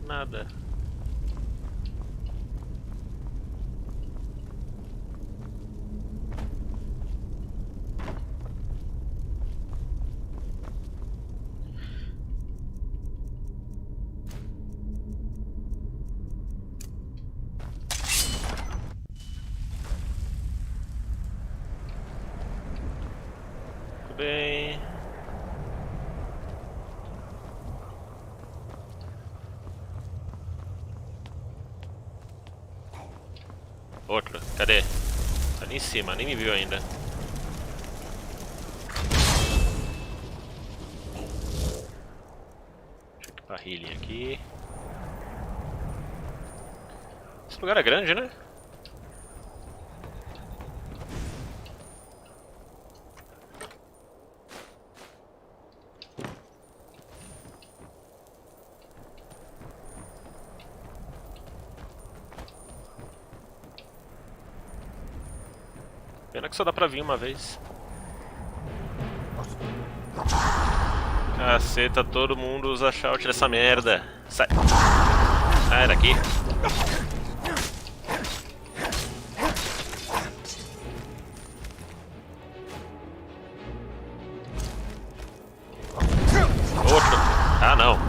S1: Nada. Bem, outro, cadê? Tá ali em cima, nem me viu ainda. Deixa eu equipar healing aqui. Esse lugar é grande, né? Pena que só dá pra vir uma vez. Caceta, todo mundo usa shout nessa merda. Sai. Sai daqui. Outro. Ah, não.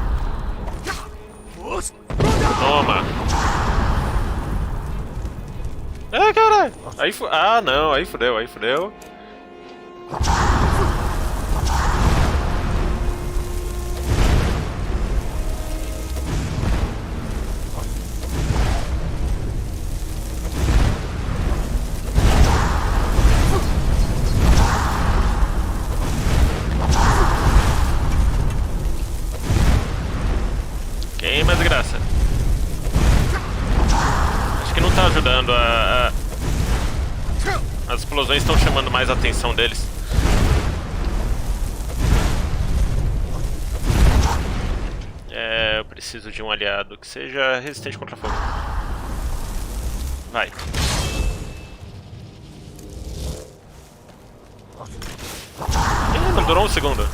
S1: Toma. Ah, caralho. Aí ah, não. Aí fudeu, aí fudeu. tem mais graça. Acho que não tá ajudando as explosões estão chamando mais a atenção deles. Eu preciso de um aliado que seja resistente contra fogo. Vai. Não durou um segundo.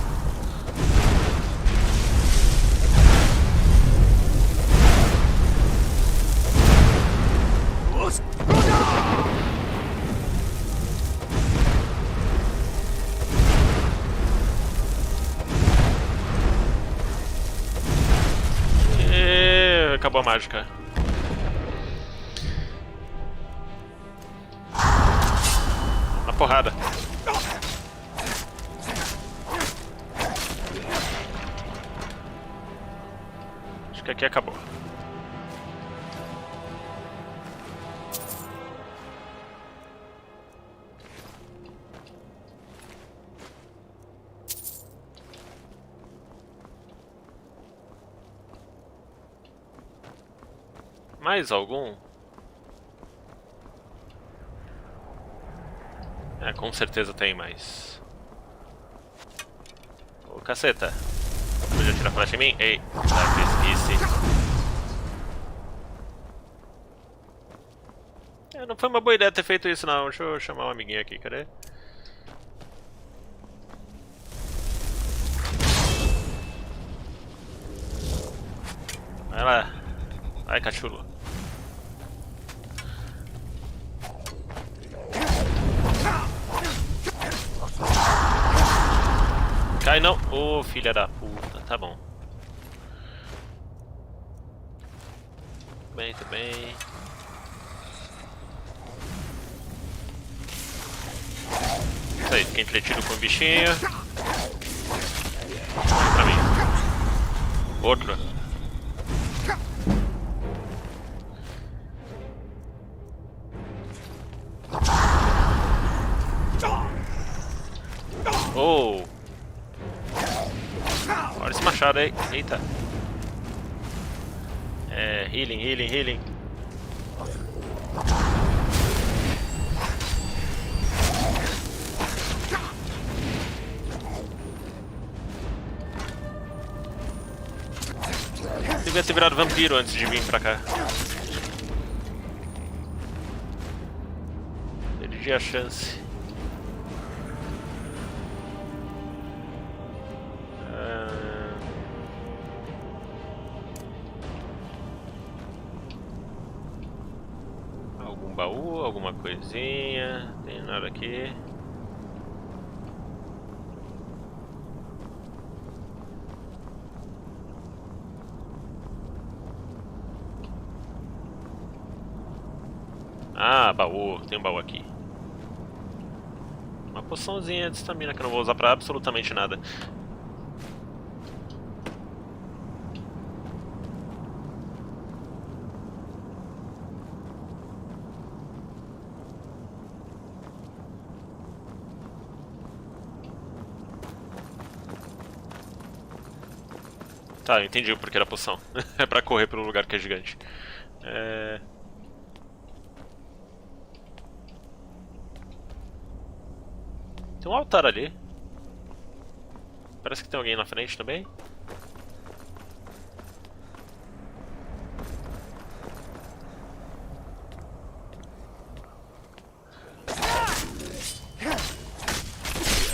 S1: Acabou a mágica. Uma porrada. Acho que aqui acabou. Mais algum? Com certeza tem mais. Ô, caceta. Podia tirar flecha em mim? Ei, esqueci. Não foi uma boa ideia ter feito isso não. Deixa eu chamar um amiguinho aqui, cadê? Vai lá. Vai, cachulo. Cai não! Ô, filha da puta, tá bom. Bem, tudo bem. Isso aí, fiquei entretido com o bichinho. Pra mim. Outro. Oh! Olha esse machado aí. Eita. Healing, healing, healing. Devia ter virado vampiro antes de vir pra cá. Perdi a chance. Algum baú, alguma coisinha. Não tem nada aqui. Ah, baú. Tem um baú aqui. Uma poçãozinha de estamina que eu não vou usar pra absolutamente nada. Tá, eu entendi o porquê da poção. É pra correr pelo lugar que é gigante. Tem um altar ali. Parece que tem alguém na frente também.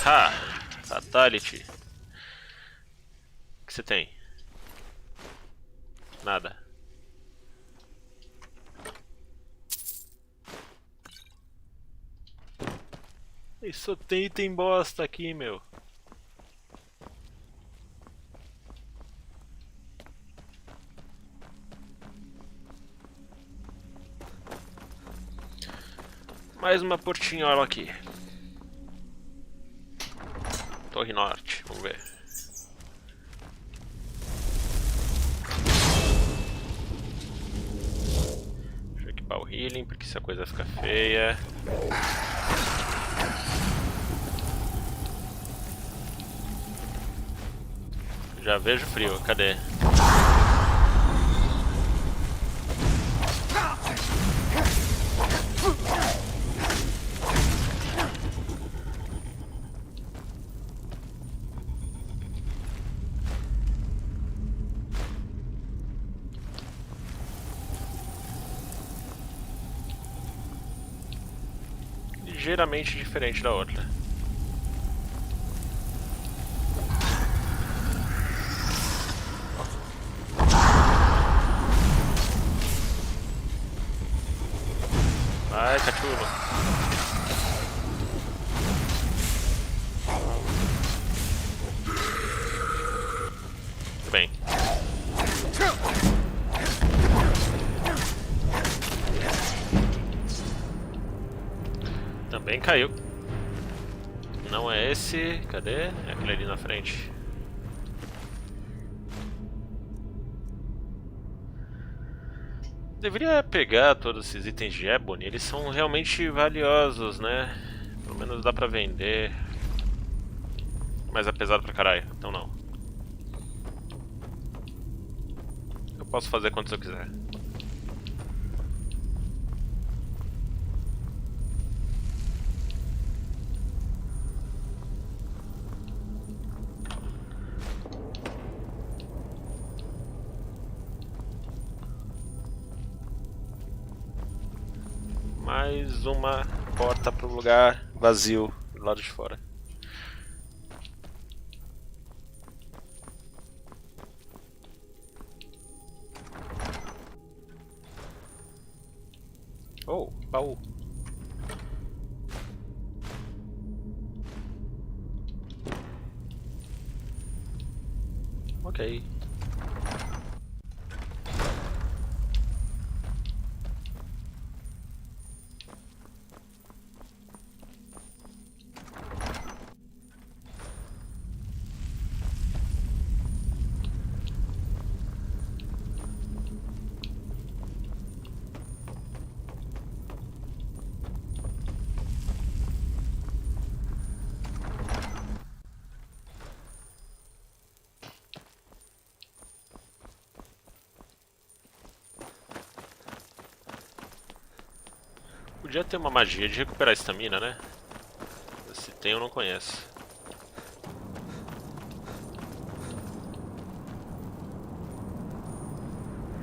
S1: Ha! Fatality. O que você tem? Nada. E só tem item bosta aqui, meu. Mais uma portinhola aqui. Torre Norte, vamos ver. Deixa eu equipar o healing, porque se a coisa fica feia. Já vejo frio, cadê? ligeiramente diferente da outra. Vai, cachorro. Muito bem. Também caiu. Não é esse. Cadê? É aquele ali na frente. Deveria pegar todos esses itens de Ebony. Eles são realmente valiosos, né? Pelo menos dá pra vender. Mas é pesado pra caralho. Então não. Eu posso fazer quantos eu quiser. Mais uma porta pro lugar vazio do lado de fora. Oh, baú. Ok. Podia ter uma magia de recuperar estamina, né? Se tem, eu não conheço.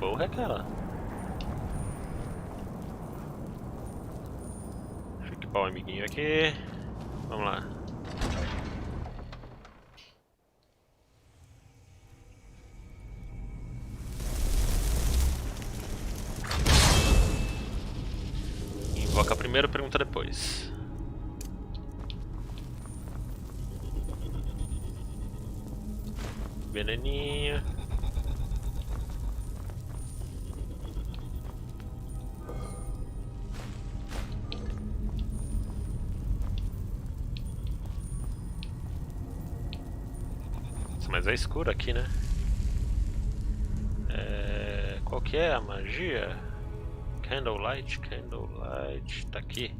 S1: Porra, é aquela. Deixa eu equipar o amiguinho aqui. Vamos lá. Invoca primeiro, pergunta depois. Veneninho. Mas é escuro aqui, né? Qual que é a magia? Candlelight, tá aqui.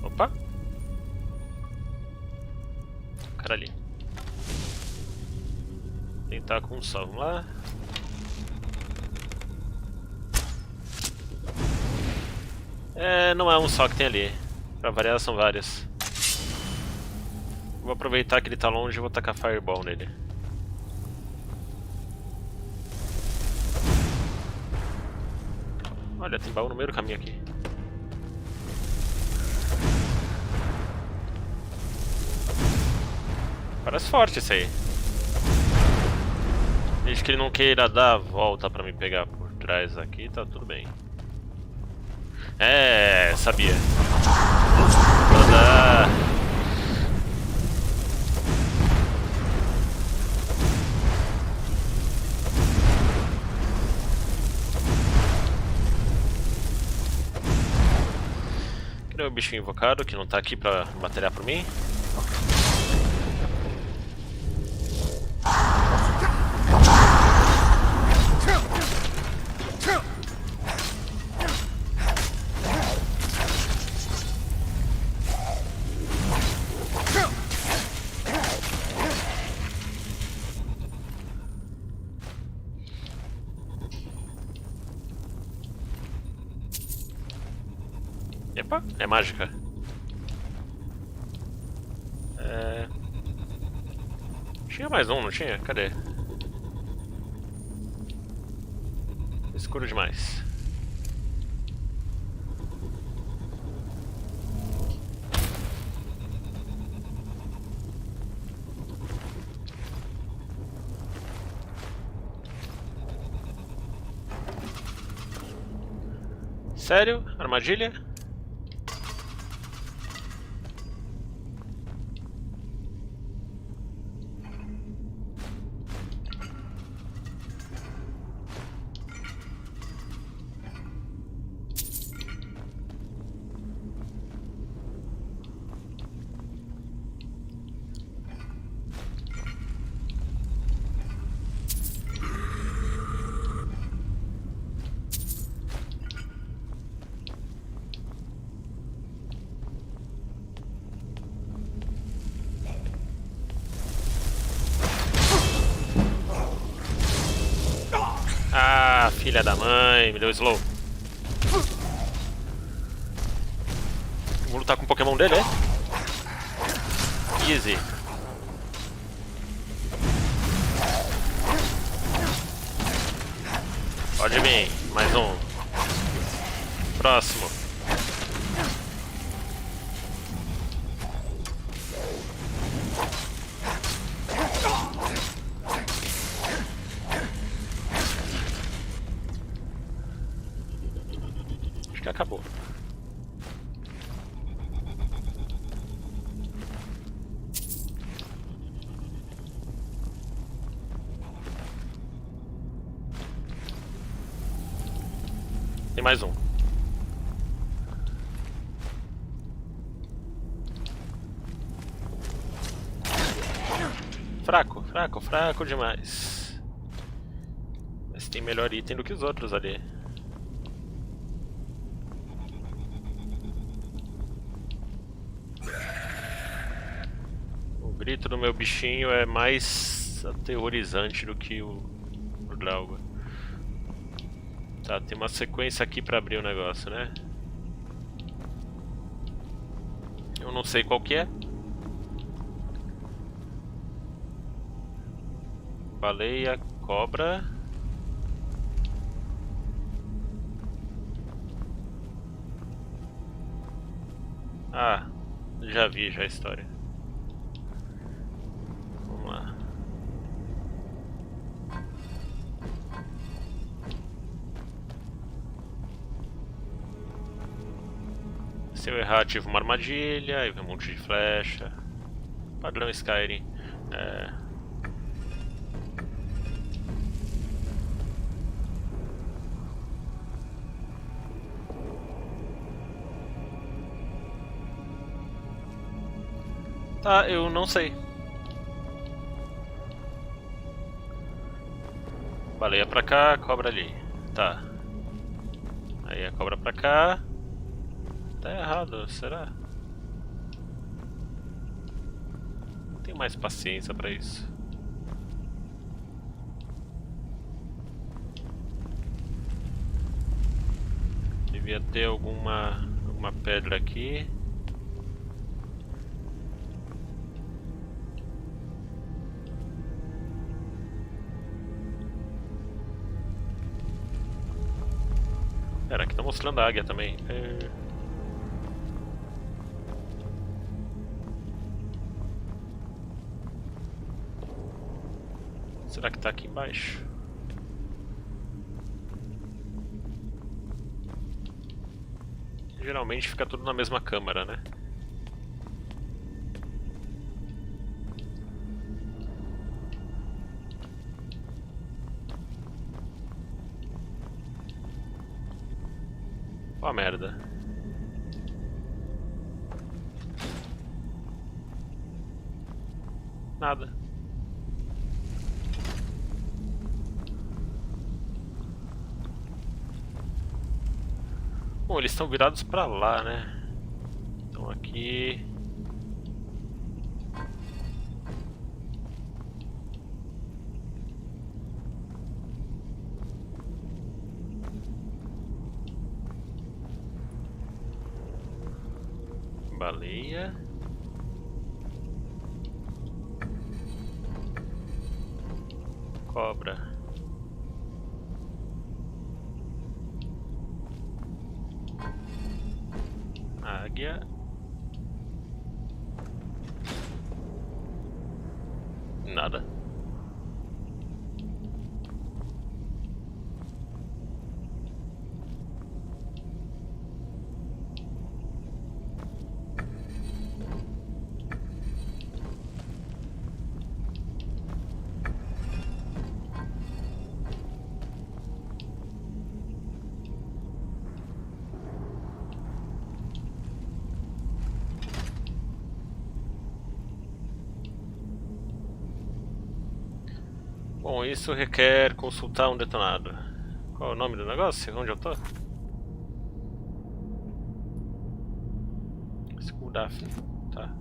S1: Opa! O cara ali. Tentar com um só, vamos lá. Não é um só que tem ali. Pra variar são vários. Vou aproveitar que ele tá longe e vou tacar Fireball nele. Olha, tem baú no meio do caminho aqui. Parece forte esse aí. Desde que ele não queira dar a volta pra me pegar por trás aqui, tá tudo bem. Sabia. Toda... Cadê o bichinho invocado que não tá aqui pra batalhar por mim? Epa, é mágica. Tinha mais um, não tinha? Cadê? Escuro demais. Sério? Armadilha? Ah, filha da mãe, me deu slow. Vou lutar com o Pokémon dele, é? Easy. Pode vir, mais um. Próximo. Acho que acabou. Tem mais um. Fraco, fraco, fraco demais. Mas tem melhor item do que os outros ali. O grito do meu bichinho é mais aterrorizante do que o Draugr. Tá, tem uma sequência aqui pra abrir o negócio, né? Eu não sei qual que é. Baleia, cobra. Ah, já vi já a história. Vamos lá. Se eu errar, ativo uma armadilha, aí vem um monte de flecha. Padrão Skyrim. Tá, eu não sei. Baleia pra cá, cobra ali. Tá. Aí a cobra pra cá. Tá errado, será? Não tenho mais paciência pra isso. Devia ter alguma pedra aqui. Pera, aqui tá mostrando a águia também. Será que tá aqui embaixo? Geralmente fica tudo na mesma câmara, né? Ó a merda. Nada. Bom, eles estão virados pra lá, né? Então aqui... Baleia. Cobra. Águia. Nada. Bom, isso requer consultar um detonado. Qual é o nome do negócio? Onde eu tô? School Daphne, tá.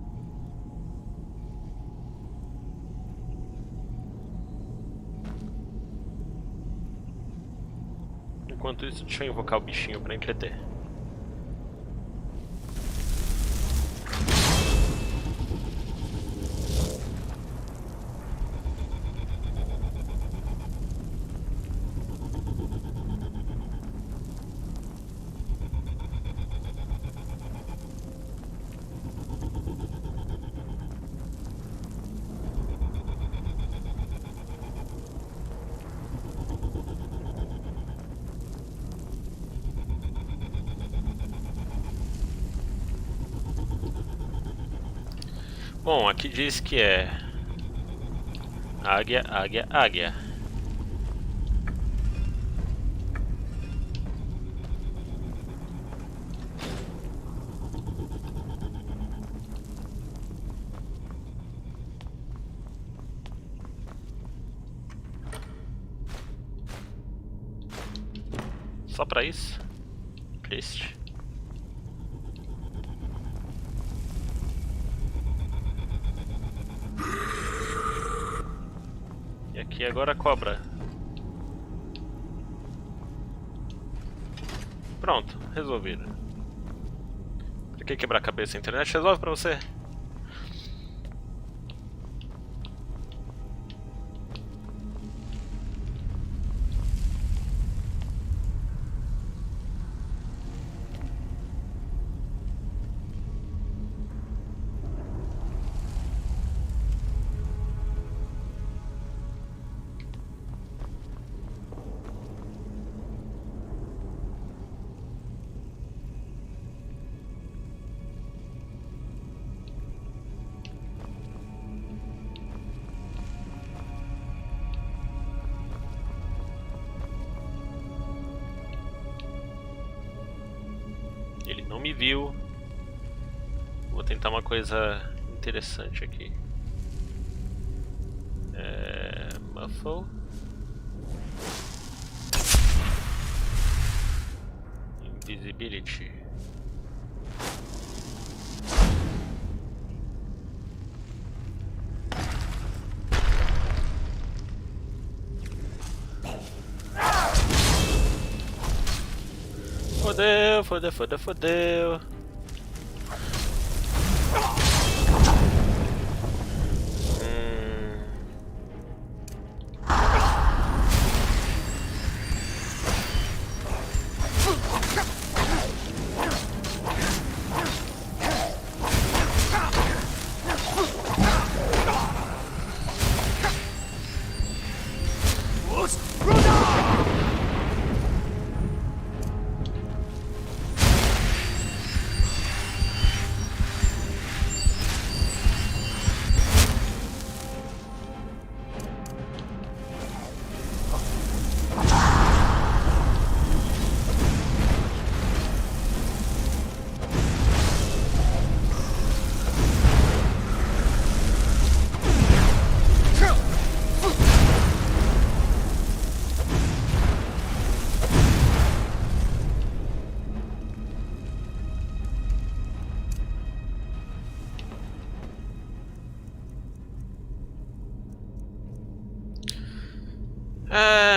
S1: Enquanto isso, deixa eu invocar o bichinho pra entreter. Bom, aqui diz que é águia, águia, águia. Só pra isso? Triste. E aqui agora a cobra. Pronto, resolvido. Pra que quebrar a cabeça? A internet resolve pra você? Ele não me viu. Vou tentar uma coisa interessante aqui. Muffle. Invisibility. Fodeu, fodeu, fodeu, fodeu.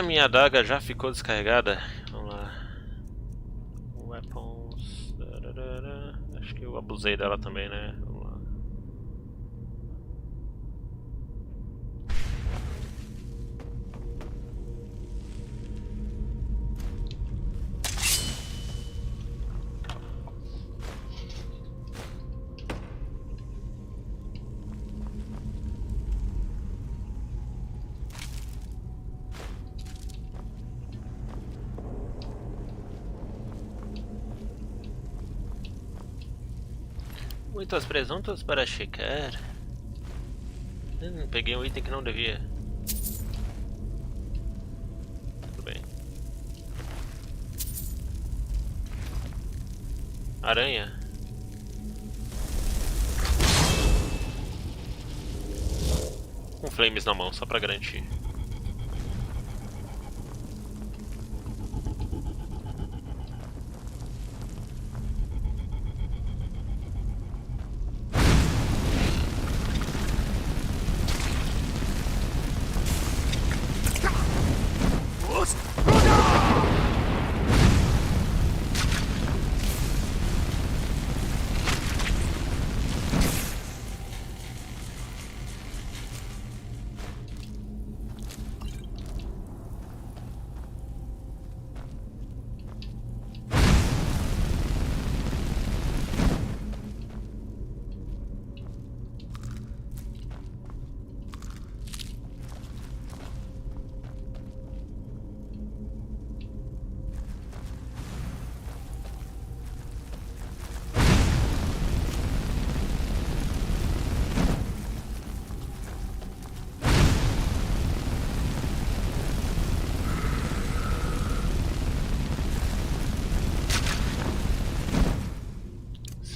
S1: Minha adaga já ficou descarregada. Vamos lá. Weapons. Acho que eu abusei dela também, né? Vamos lá. Muitos presuntos para checar. Peguei um item que não devia. Tudo bem. Aranha. Com flames na mão, só pra garantir.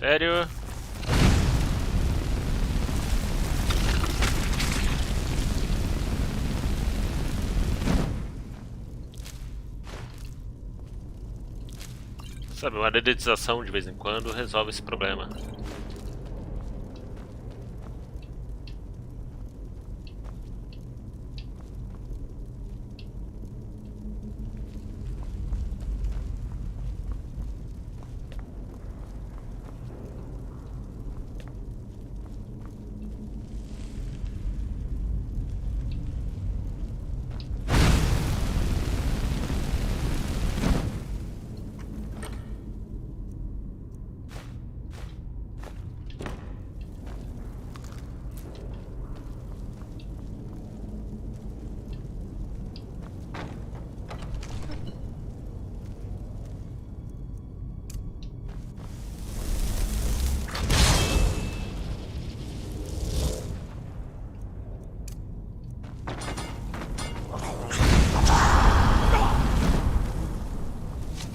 S1: Sério? Sabe, uma dedetização de vez em quando resolve esse problema.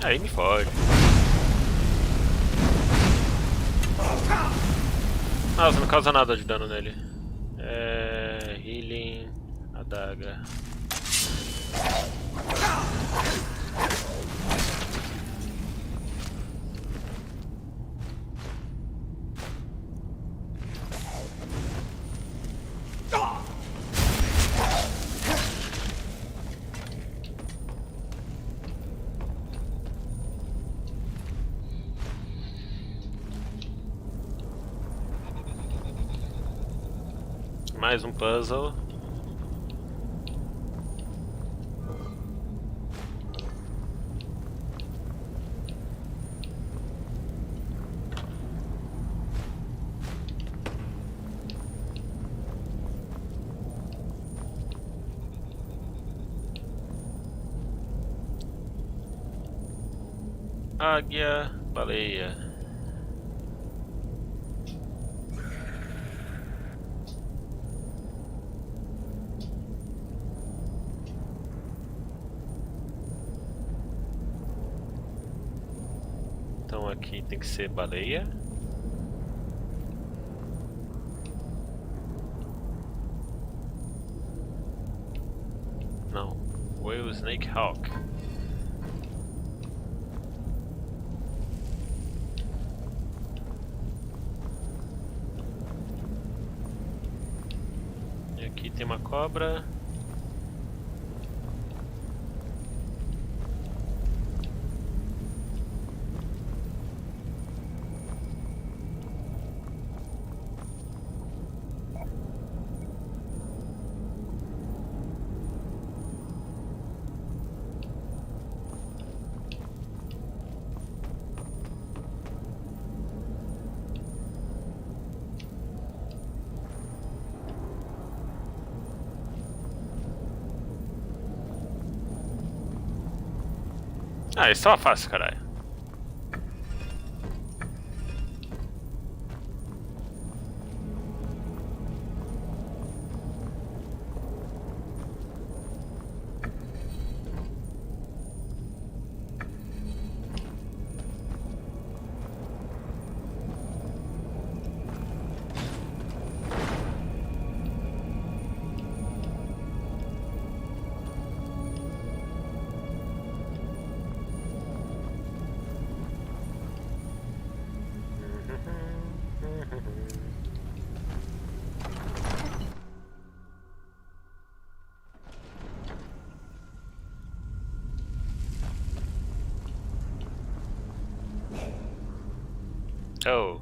S1: Aí me fode. Ah, você não causa nada de dano nele. Healing, adaga. Mais um puzzle. Águia, baleia. Então aqui tem que ser baleia. Não, whale, snake, hawk. E aqui tem uma cobra. Ah, isso tava fácil, caralho. Oh.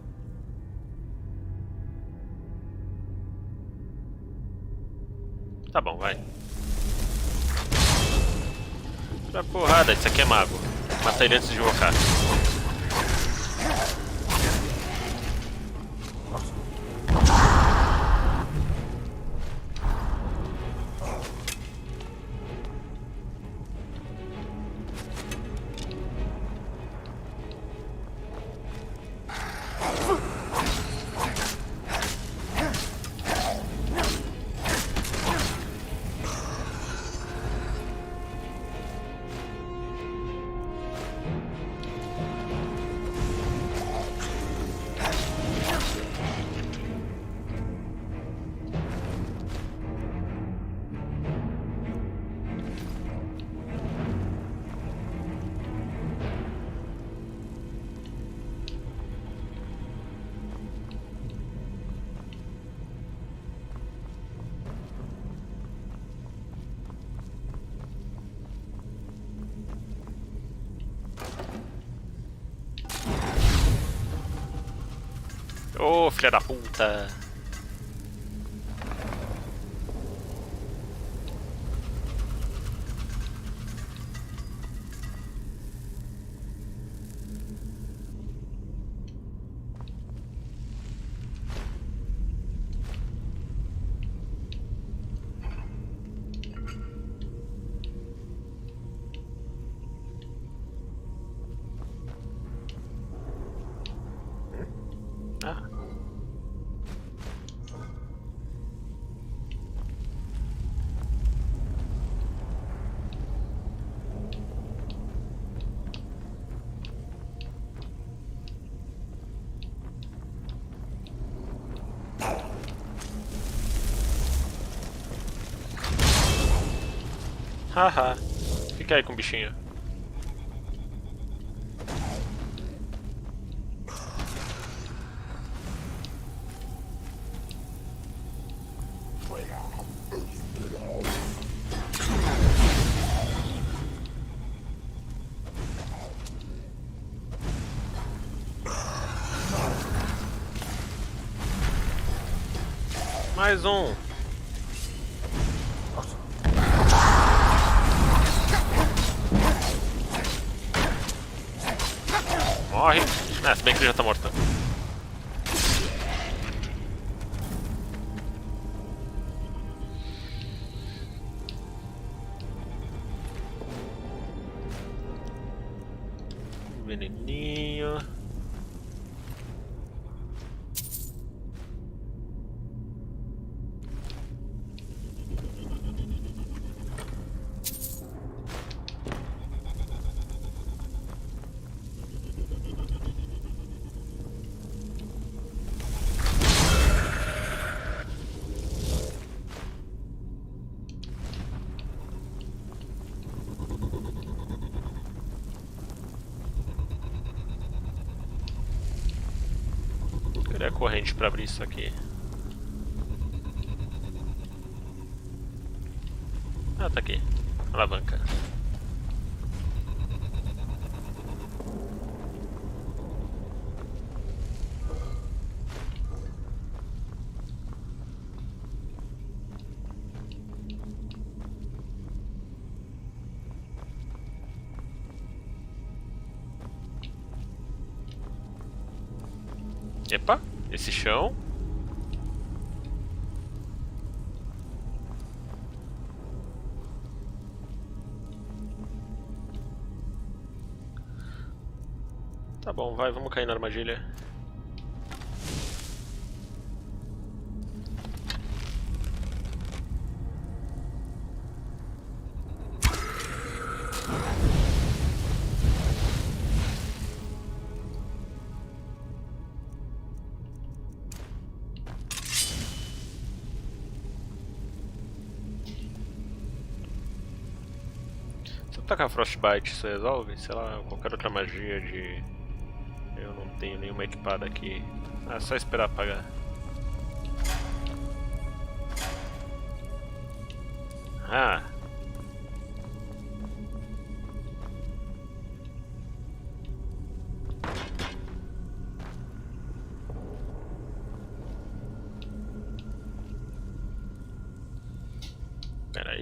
S1: Tá bom, vai. Pra porrada, isso aqui é mago. Mata ele antes de invocar. Ô, filha da puta. Ah. Haha, fica aí com o bichinho. Mais um. Morre. Ah, se bem que ele já tá morto. Veneninho. Cadê a corrente pra abrir isso aqui? Ah, tá aqui. Alavanca. Epa, esse chão. Tá bom, vai, vamos cair na armadilha. Se eu tacar Frostbite, isso resolve? Sei lá, qualquer outra magia de... Eu não tenho nenhuma equipada aqui. Ah, é só esperar apagar. Ah!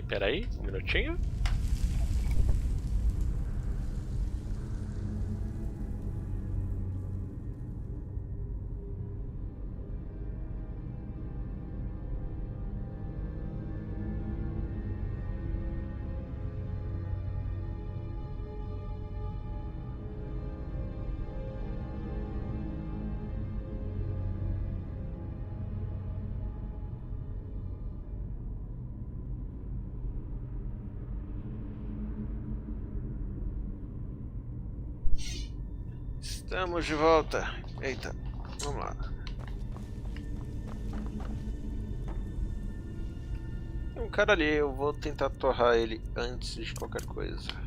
S1: Peraí, um minutinho. Estamos de volta. Eita, vamos lá. Tem um cara ali, eu vou tentar torrar ele antes de qualquer coisa.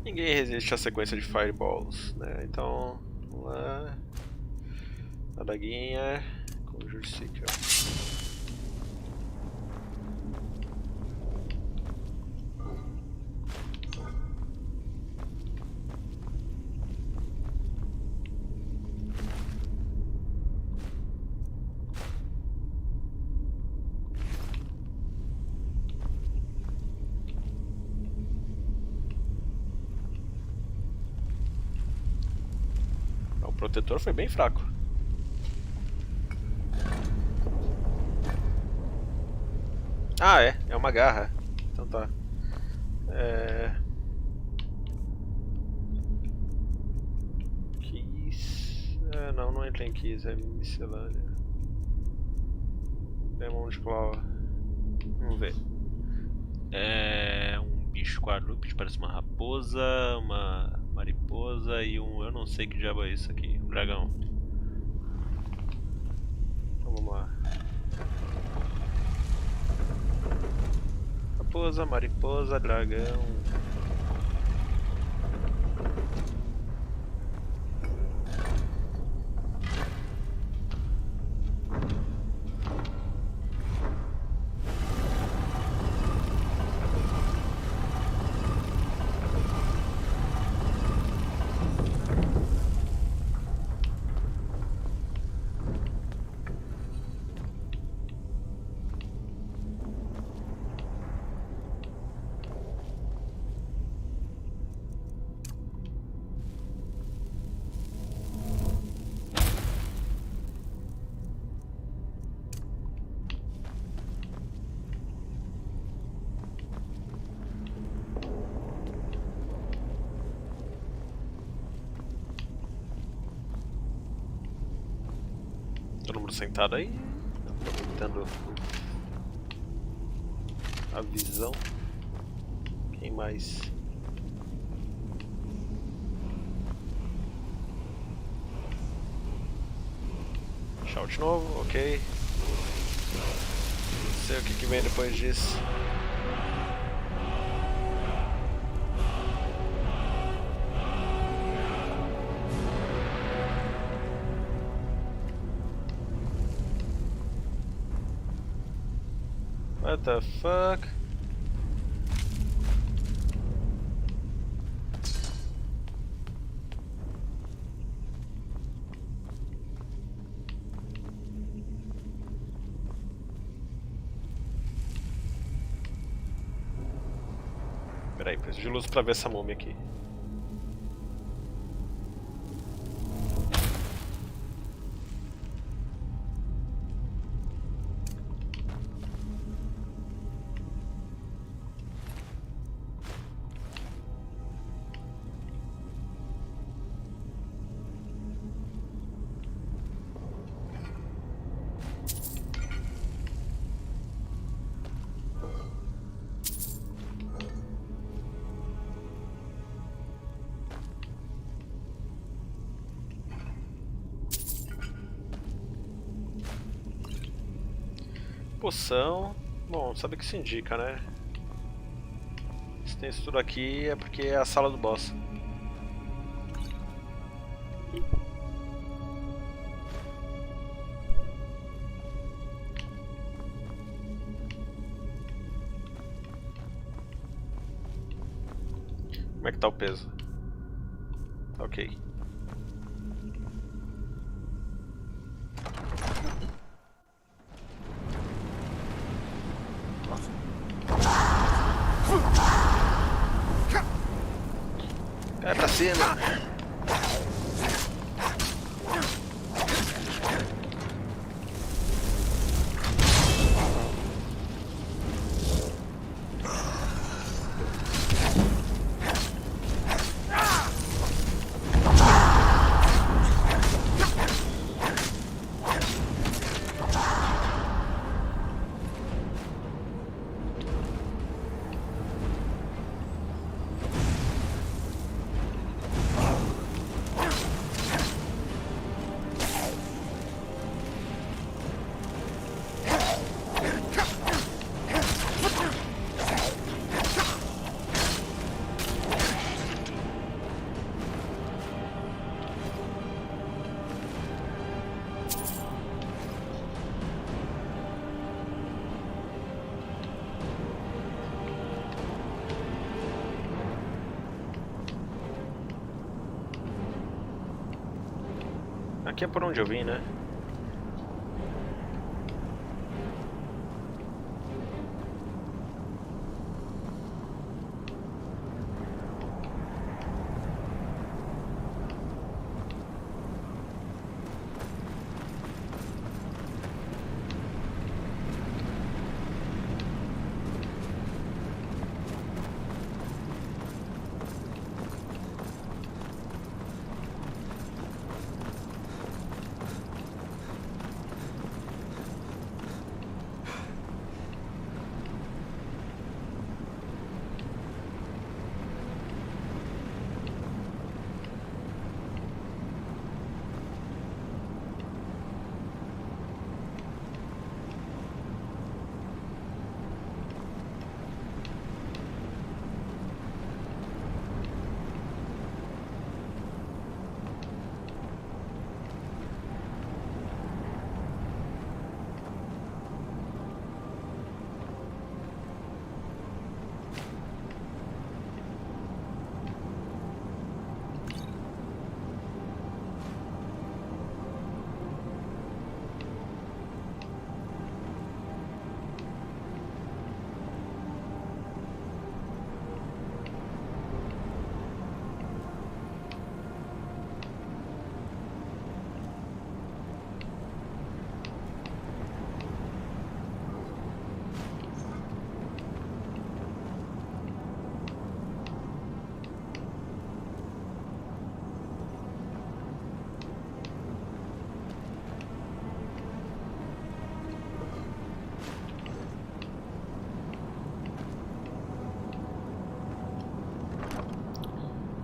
S1: Ninguém resiste à sequência de fireballs, né? Então, vamos lá. Adaguinha, Conjure Seeker. O protetor foi bem fraco. Ah, é uma garra. Então tá. Keys. Não entra em keys, é miscelânea. Demon de Claw. Vamos ver. É um bicho quadrúpede, parece uma raposa, uma mariposa e um... eu não sei que diabo é isso aqui. Um dragão. Então vamos lá. Raposa, mariposa, dragão. Todo mundo sentado aí, aproveitando a visão. Quem mais? Shout novo, ok. Não sei o que vem depois disso. What the fuck? Peraí, preciso de luz pra ver essa múmia aqui. Poção. Bom, sabe o que isso indica, né? Se tem isso tudo aqui é porque é a sala do boss. Como é que tá o peso? Ok. Vai pra cima! Aqui é por onde eu vim, né?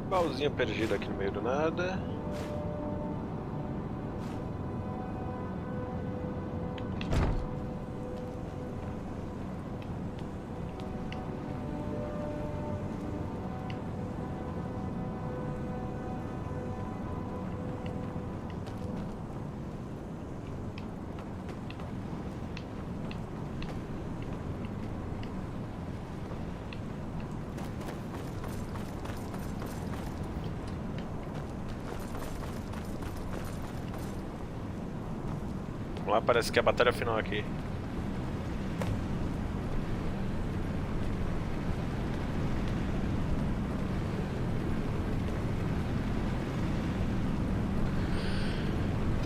S1: Baúzinho perdido aqui no meio do nada. Lá parece que é a batalha final aqui.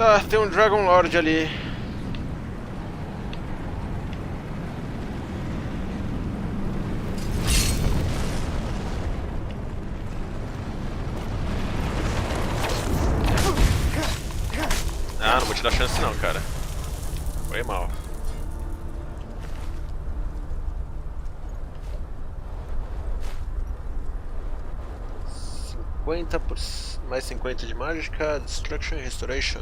S1: Ah, tem um Dragon Lord ali. Ah, não vou te dar chance não, cara. Foi mal. Mais 50 de mágica, Destruction e Restoration.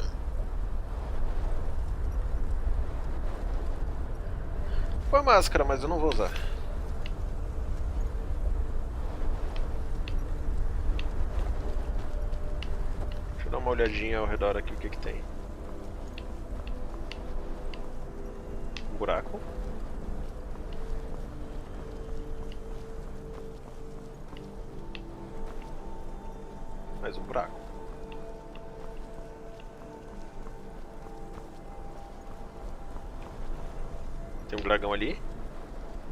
S1: Foi máscara, mas eu não vou usar. Deixa eu dar uma olhadinha ao redor aqui, o que que tem. Um buraco. Mais um buraco. Tem um dragão ali.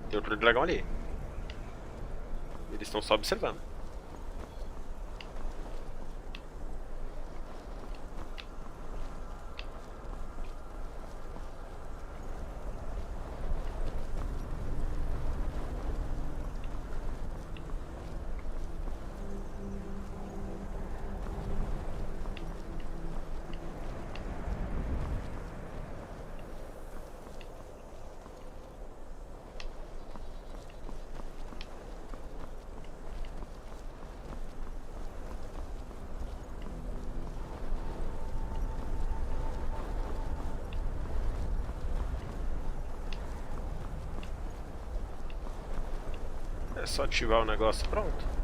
S1: Tem outro dragão ali. Eles estão só observando. É só ativar o negócio, pronto.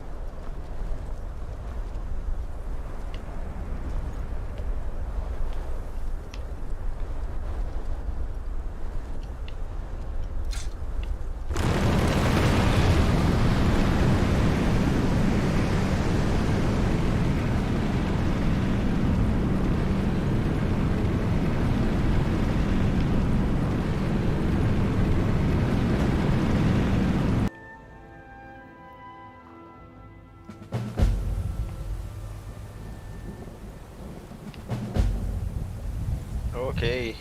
S1: Ok.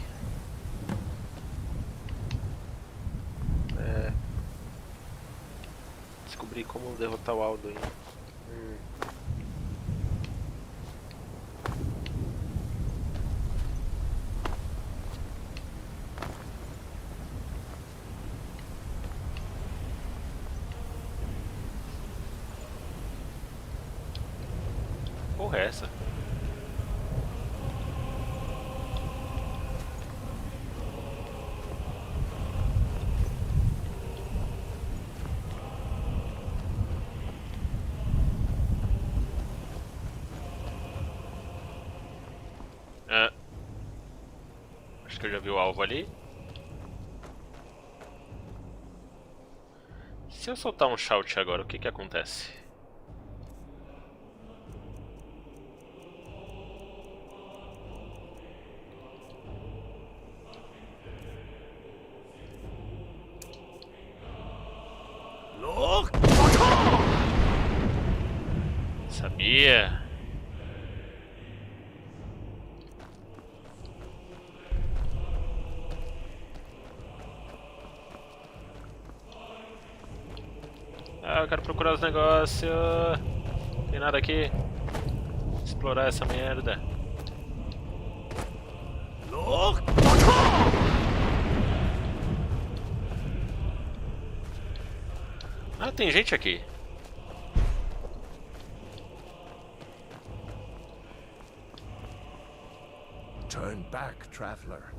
S1: Descobri como derrotar o Alduin. Porra, é essa? Acho que eu já vi o alvo ali. Se eu soltar um shout agora, o que que acontece? Sabia? Ah, eu quero procurar os negócios. Tem nada aqui. Explorar essa merda. Ah, tem gente aqui.
S5: Turn back, traveler.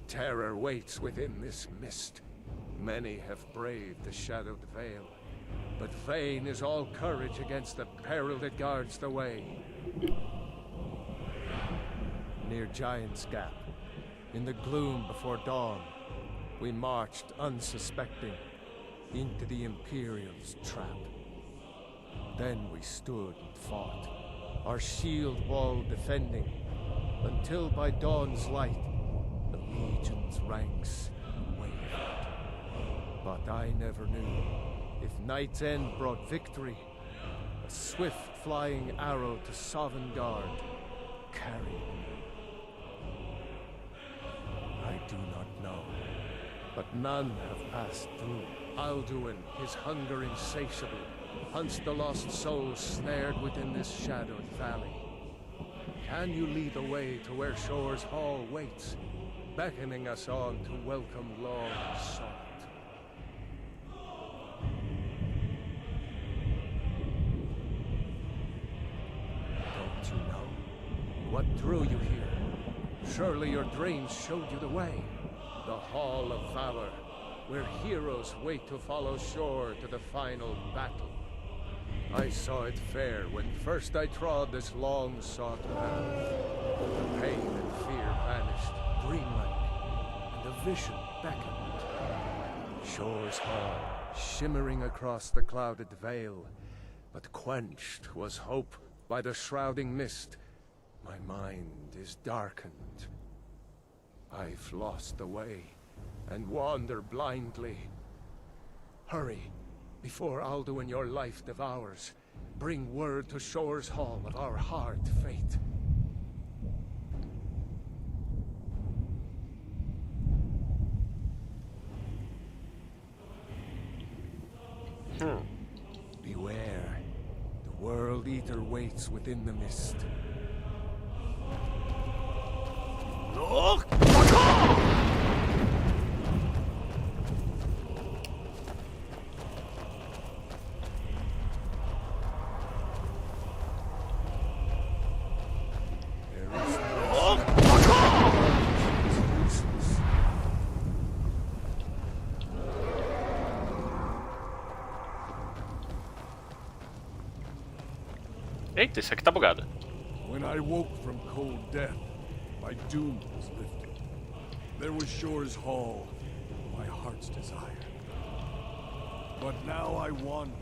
S5: Terror waits within this mist. Many have braved the shadowed veil, but vain is all courage against the peril that guards the way. Near Giant's Gap, in the gloom before dawn, we marched unsuspecting into the Imperial's trap. Then we stood and fought, our shield wall defending, until by dawn's light, the Legion's ranks wavered. But I never knew if Night's End brought victory, a swift flying arrow to Sovngarde carried me. do not know. But none have passed through. Alduin, his hunger insatiable, hunts the lost souls snared within this shadowed valley. Can you lead the way to where Shore's Hall waits, beckoning us on to welcome long sought? Don't you know? What drew you here? Surely your dreams showed you the way. The Hall of Valor, where heroes wait to follow Shore to the final battle. I saw it fair when first I trod this long-sought path. The pain and fear vanished, dreamlike, and a vision beckoned. Shore's Hall, shimmering across the clouded veil, but quenched was hope by the shrouding mist. My mind is darkened. I've lost the way, and wander blindly. Hurry, before Alduin your life devours. Bring word to Shore's Hall of our hard fate. Beware, the World Eater waits within the mist.
S1: Look! Eita, esse aqui tá bugado.
S17: When I woke from cold death, my doom was lifted. There was Shore's Hall, my heart's desire. But now I wander,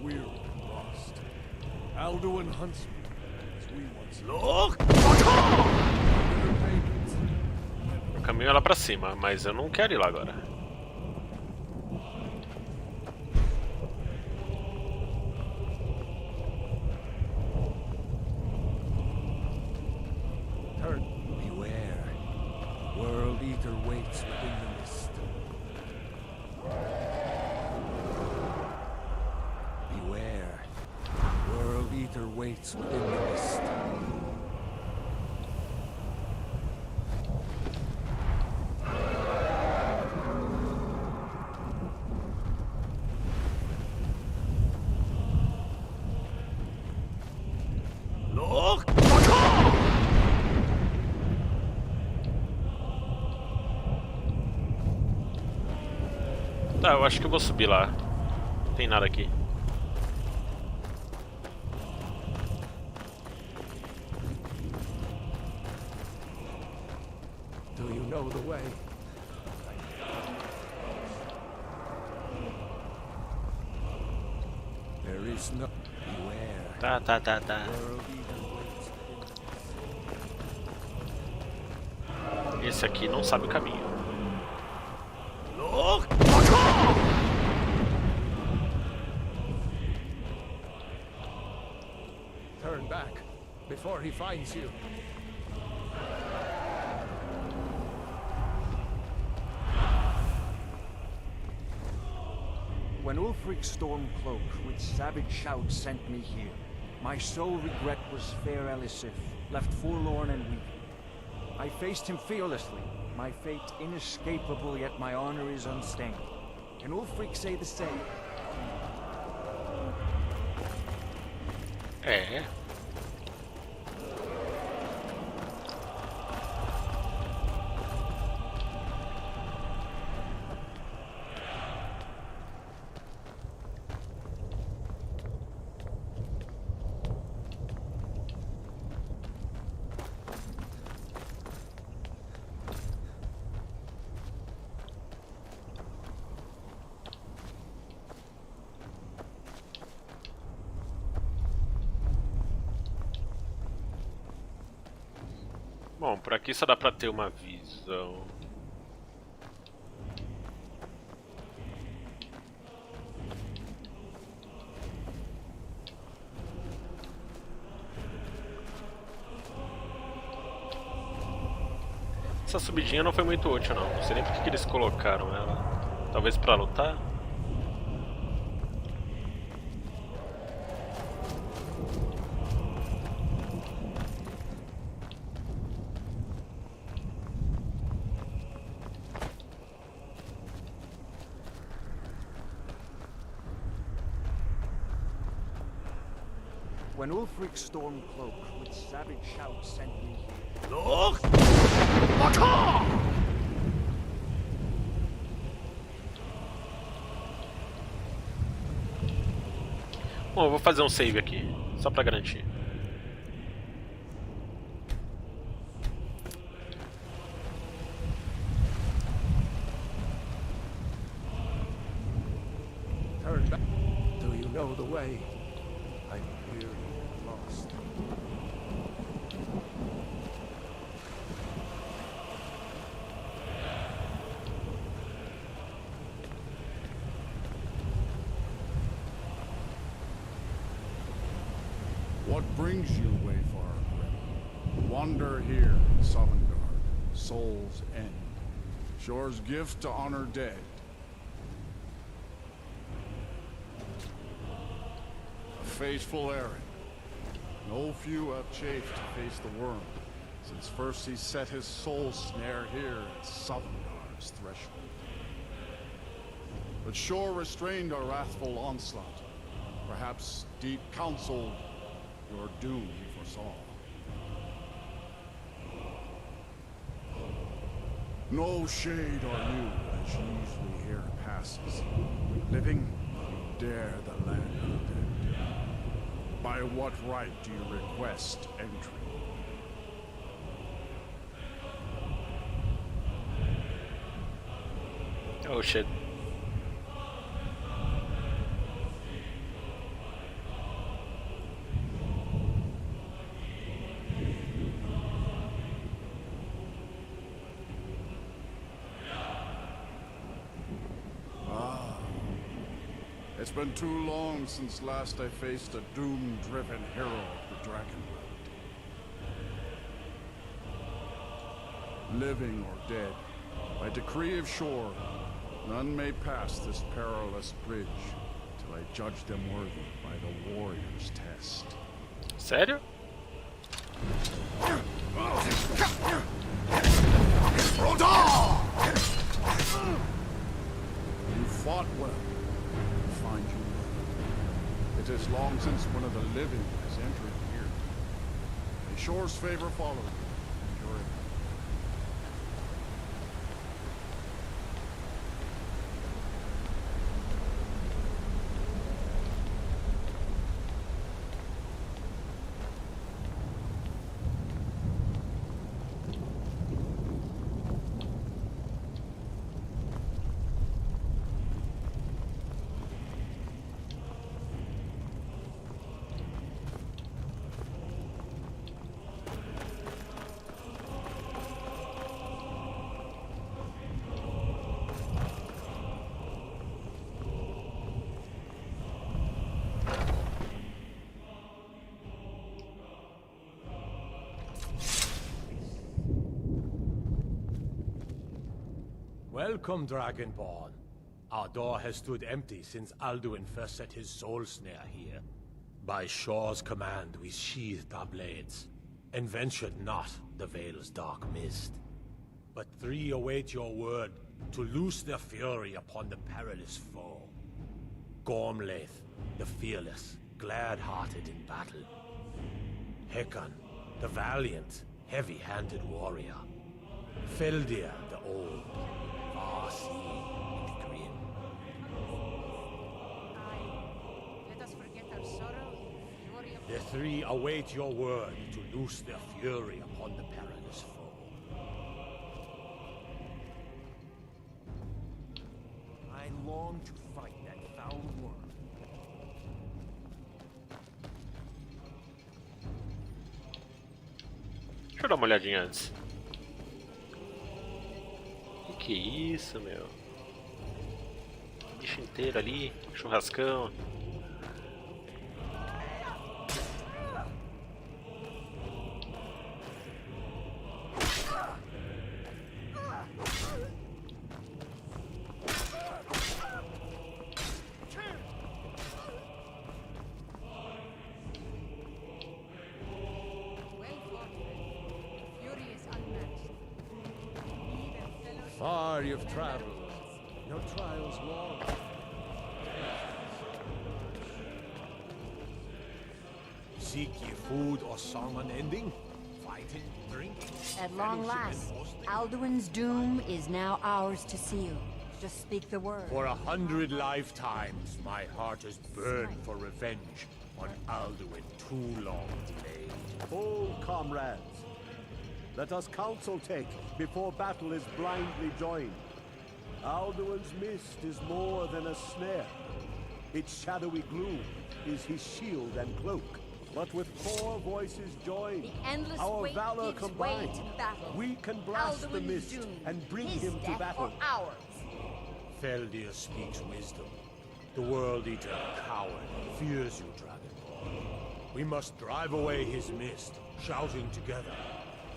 S17: weary and lost. Alduin hunts me, as we once
S1: Look! O caminho é lá pra cima, mas eu não quero ir lá agora.
S5: Beware. World Eater waits within the mist. Beware. World Eater waits within the mist.
S1: Look! Tá, eu acho que eu vou subir lá. Não tem nada aqui.
S5: Do you know the way? There is no... Beware.
S1: Tá.
S5: World Eater waits.
S1: Esse aqui não sabe o caminho. Look!
S5: Turn back before he finds you.
S18: When Ulfric's storm cloak with savage shouts sent me here, my sole regret was fair Elisif, left forlorn and weak. I faced him fearlessly, my fate inescapable, yet my honor is unstained. Can Ulfric say the same?
S1: É. Bom, por aqui só dá pra ter uma visão. Essa subidinha não foi muito útil, não. Não sei nem por que eles colocaram ela. Talvez pra lutar?
S18: When Ulfric's Stormcloak with savage shouts sent me here.
S15: Look!
S1: Bom, eu vou fazer um save aqui, só pra garantir.
S5: Turn back. Do you know the way? I'm weary and lost.
S17: What brings you, Wayfarer Grim? Wander here in Sovngarde, Soul's End. Shore's gift to honor dead. A fateful errand. No few have chafed to face the worm, since first he set his soul snare here at Sovngarde's threshold. But Shore restrained our wrathful onslaught. Perhaps deep counseled your doom he foresaw. No shade on you as usually here passes. Living, you dare the land of the dead. By what right do you request entry?
S1: Oh shit.
S17: It's been too long since last I faced a doom-driven hero of the Dragonwood. Living or dead, by decree of Shore, none may pass this perilous bridge till I judge them worthy by the warrior's test.
S1: Sério?
S17: You fought well. Find you well. It is long since one of the living has entered here. May Shore's favor follow you, and your
S19: Welcome, Dragonborn. Our door has stood empty since Alduin first set his soul snare here. By Shore's command, we sheathed our blades, and ventured not the Vale's dark mist. But three await your word to loose their fury upon the perilous foe. Gormlaith, the fearless, glad-hearted in battle. Hecon, the valiant, heavy-handed warrior. Feldir, the old, far-seeing and grim.
S12: Let us forget our sorrow in the fury of...
S19: The three await your word to loose their fury upon the perilous foe.
S18: I long to fight that foul worm.
S1: Deixa eu dar uma olhadinha antes. Que isso, meu? Bicho inteiro ali, churrascão.
S5: far you've traveled. Your trials long.
S19: Seek ye food or song unending? Fighting, drinking?
S2: At long last, Alduin's doom is now ours to seal. Just speak the word.
S19: For 100 lifetimes, my heart has burned for revenge on Alduin too long delayed.
S20: Hold, comrades. Let us counsel take before battle is blindly joined. Alduin's mist is more than a snare. Its shadowy gloom is his shield and cloak. But with 4 voices joined, our valor combined, we can blast the mist and bring him to battle.
S19: Feldir speaks wisdom. The World Eater, coward, fears you, Dragonborn. We must drive away his mist, shouting together,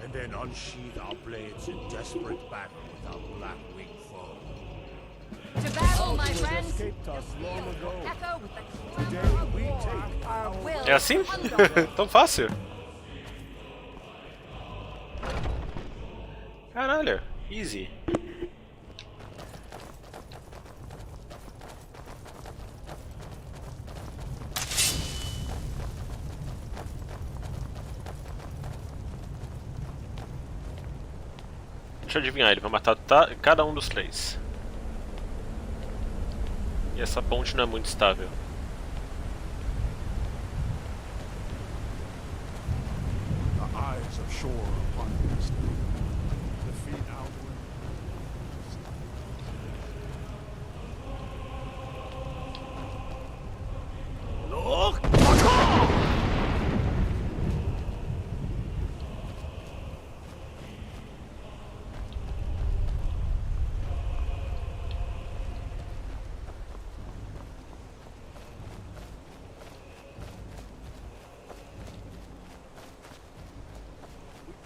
S19: and then unsheathe our blades in desperate battle with our black-winged foe.
S10: To battle, my friends!
S20: Escaped us long ago.
S10: Echo with the
S20: Today
S10: clamor of
S20: we
S10: war.
S20: take
S10: Our will
S1: É assim?
S10: undaunted.
S1: Tão fácil. Caralho, easy. Deixa eu adivinhar, ele vai matar cada um dos 3. E essa ponte não é muito estável.
S17: The eyes of shore upon us. Defeat Alduin.
S20: Look!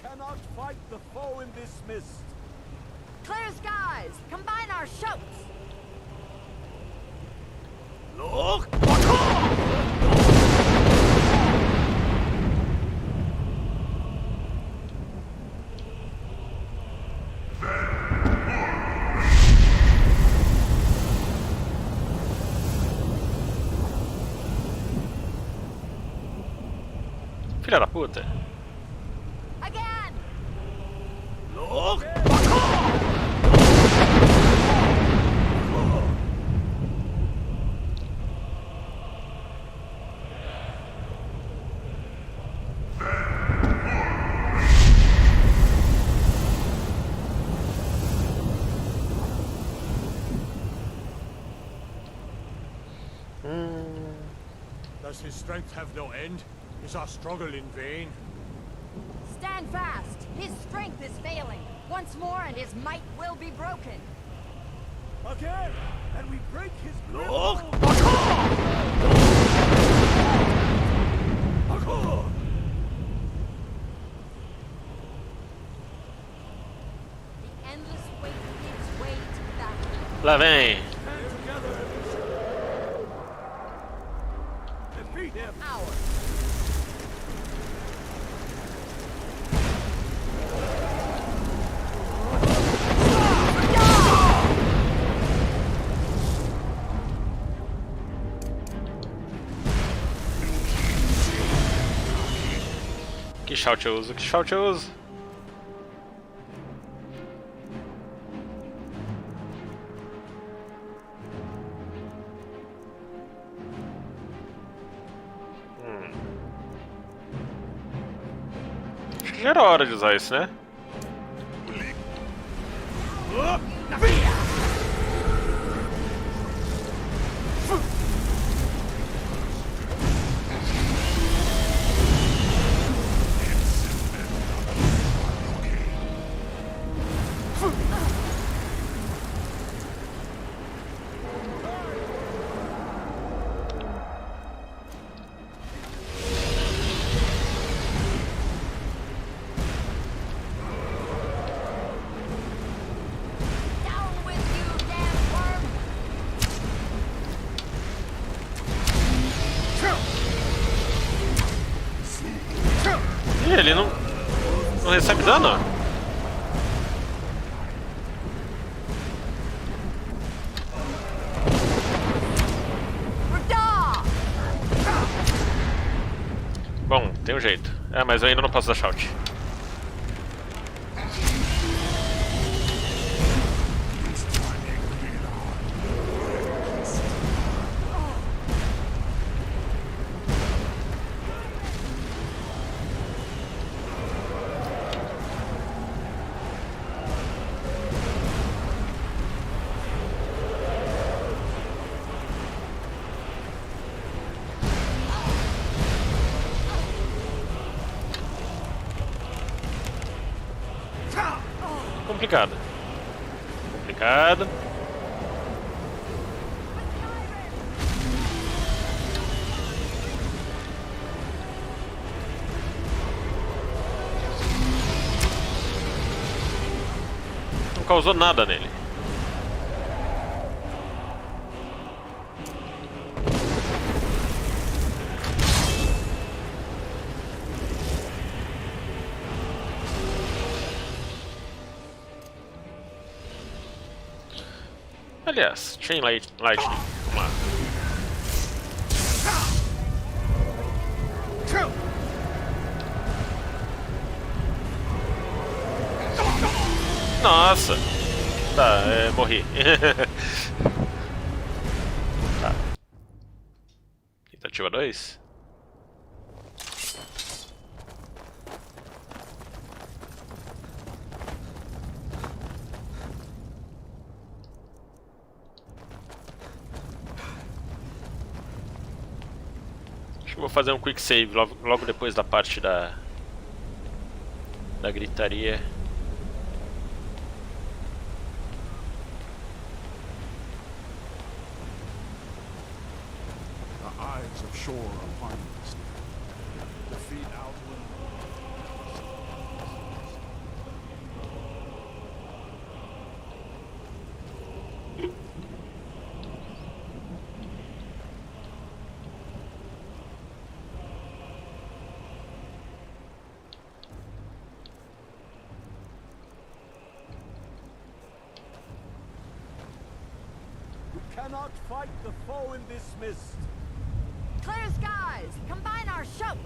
S20: Cannot fight the foe in this mist.
S10: Clear skies! Combine our shouts!
S20: Look!
S1: Filha da puta.
S10: Again!
S20: Look!
S19: Does his strength have no end? Is our struggle in vain?
S10: Stand fast! His strength is failing. Once more and his might will be broken.
S20: Again! And we break his grip.
S10: Look! The endless weight gives way to battle.
S1: Lá vem.
S20: Defeat him.
S10: Ours.
S1: Que shout eu uso? Que shout eu uso? Acho que já era hora de usar isso, né? Ih, ele não recebe dano? Tem um jeito. É, mas eu ainda não posso dar shout. Complicado. Complicado. Não causou nada nele. Aliás, Chain Lightning. Vamos lá. Nossa! Tá, morri. Tá. Tentativa 2. Acho que vou fazer um quick save logo depois da parte da gritaria.
S17: The eyes of shore are upon us. The feet outward.
S20: Cannot fight the foe in this mist.
S12: Clear skies! Combine our shouts!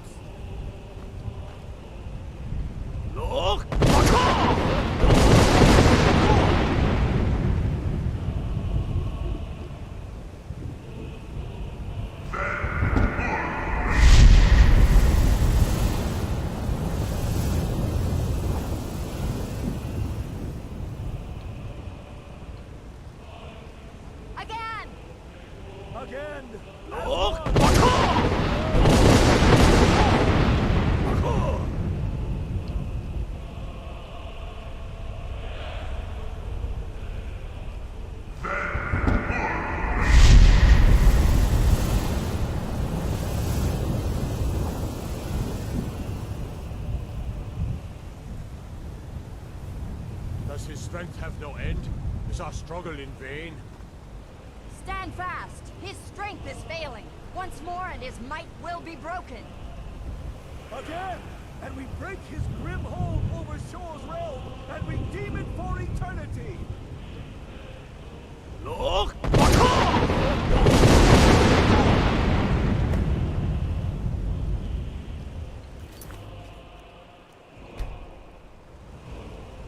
S20: Look! Again! Look!
S19: Does his strength have no end? Is our struggle in vain?
S12: Stand fast! His strength is failing. Once more and his might will be broken.
S20: Again! And we break his grim hold over Shore's realm and redeem it for eternity! Look!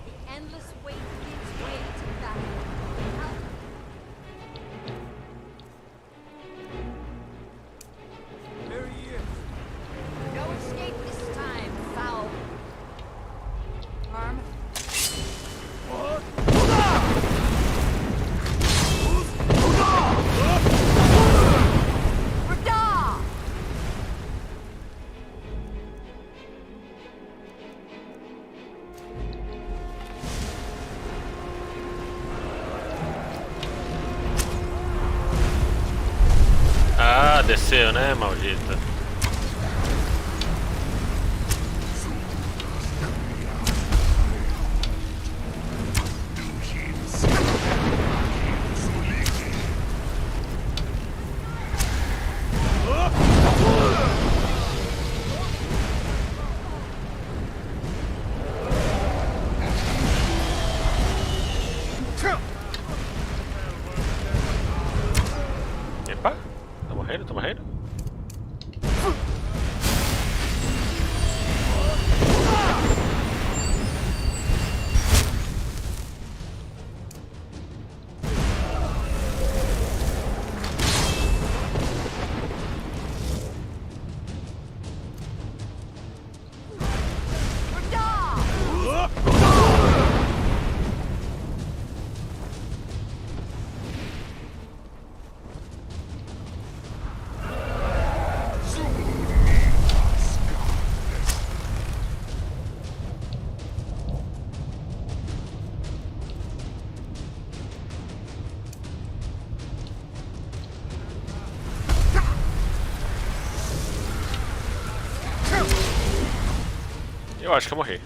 S12: The endless wait gives way to battle.
S20: There he is!
S12: No escape this time, foul. Arm.
S20: What?
S1: Ah, desceu, né, maldita? Epa, tô morrendo, tô morrendo. Eu acho que eu morri.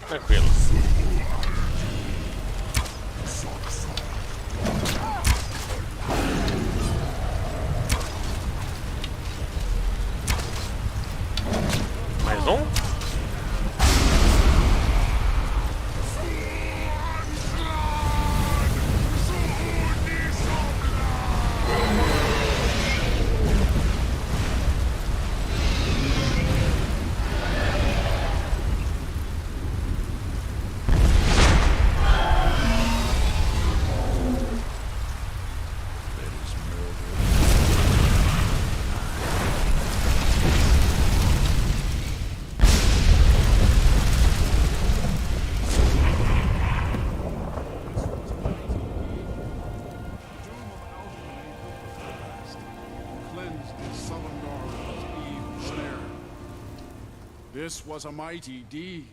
S1: Tranquilo. Mais um?
S17: This was a mighty deed.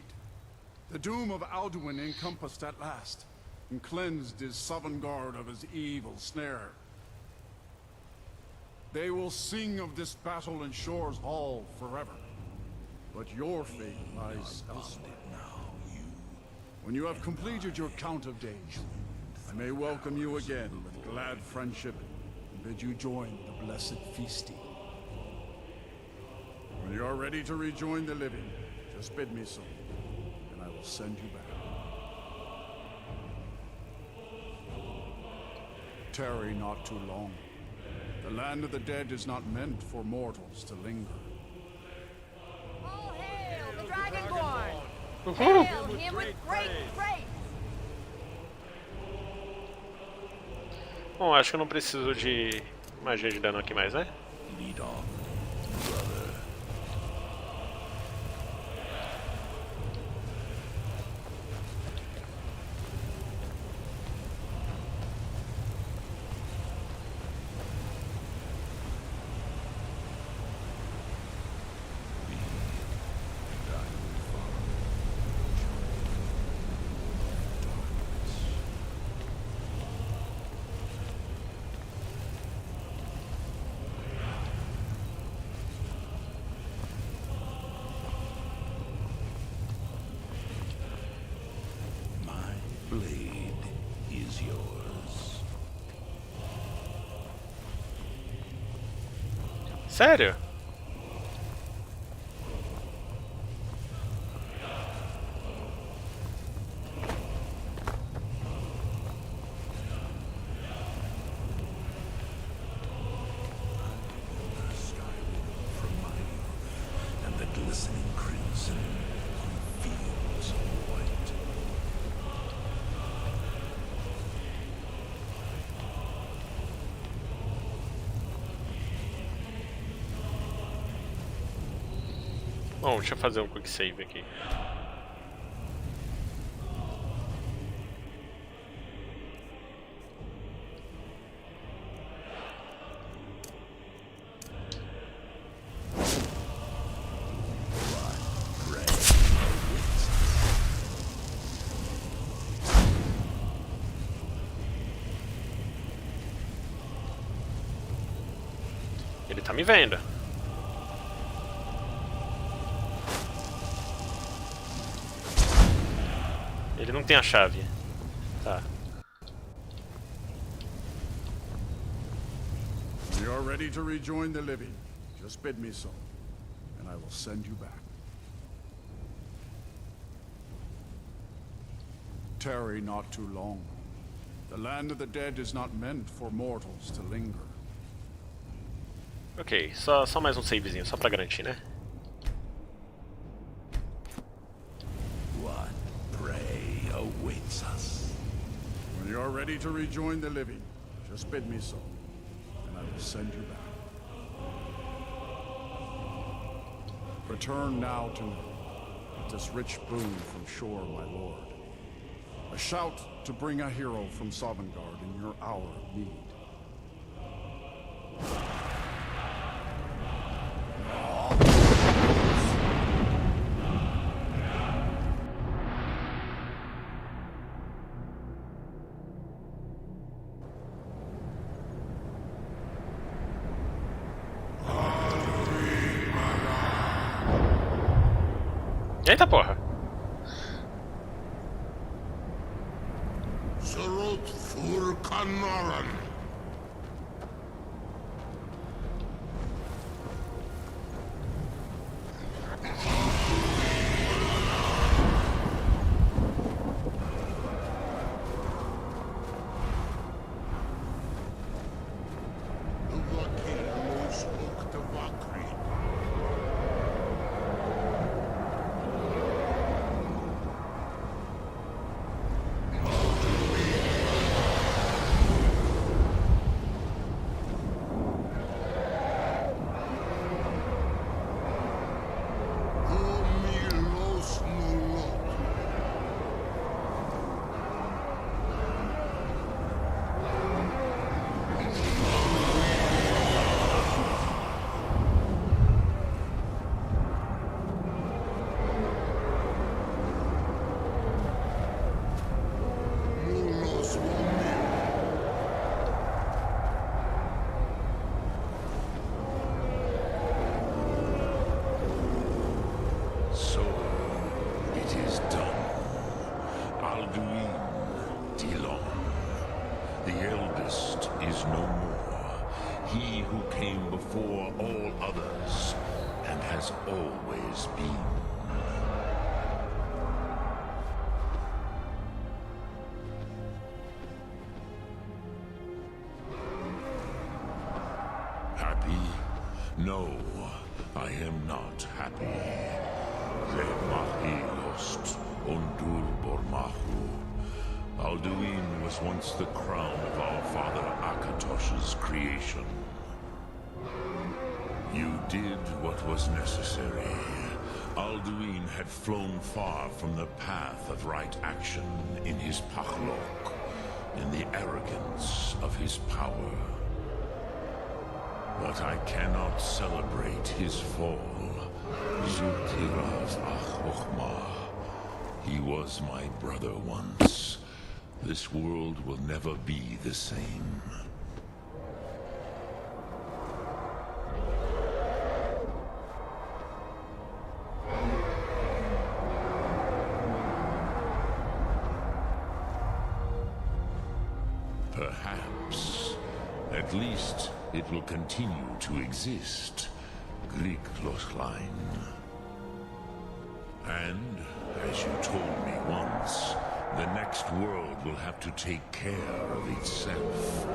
S17: The doom of Alduin encompassed at last, and cleansed his Sovngarde of his evil snare. They will sing of this battle in Shore's Hall forever. But your fate lies elsewhere. When you have completed your count of days, I may welcome you again with glad friendship and bid you join the blessed feasting. When you are ready to rejoin the living, just bid me so, and I will send you back. Tarry not too long. The land of the dead is not meant for mortals to linger.
S10: All hail the Dragonborn! Hail him with great praise!
S1: Bom, acho que eu não preciso de magia de dano aqui mais, né?
S6: Lead on, brother. Blade is yours.
S1: Sério?
S6: And the glistening crimson on fields of white.
S1: Bom, deixa eu fazer um quick save aqui. Ele tá me vendo. Ele não tem a chave. Tá.
S17: When you are ready to rejoin the living, just bid me so, and I will send you back. Tarry not too long. The land of the dead is not meant for mortals to linger.
S1: Ok, só mais um savezinho, só pra garantir, né?
S6: What prey awaits us?
S17: When you are ready to rejoin the living, just bid me so, and I will send you back. Return now to me, with this rich boon from shore, my lord. A shout to bring a hero from Sovngarde in your hour of need.
S1: Eita porra!
S4: Surut fur Kanaran.
S6: Always been. Happy? No, I am not happy. Remahilost Undur Bormahu. Alduin was once the crown of our father Akatosh's creation. You did what was necessary. Alduin had flown far from the path of right action in his pachlok, in the arrogance of his power. But I cannot celebrate his fall. Zultiraz Achochma. He was my brother once. This world will never be the same. Perhaps. At least it will continue to exist. Glik Lochlein. And, as you told me once, the next world will have to take care of itself.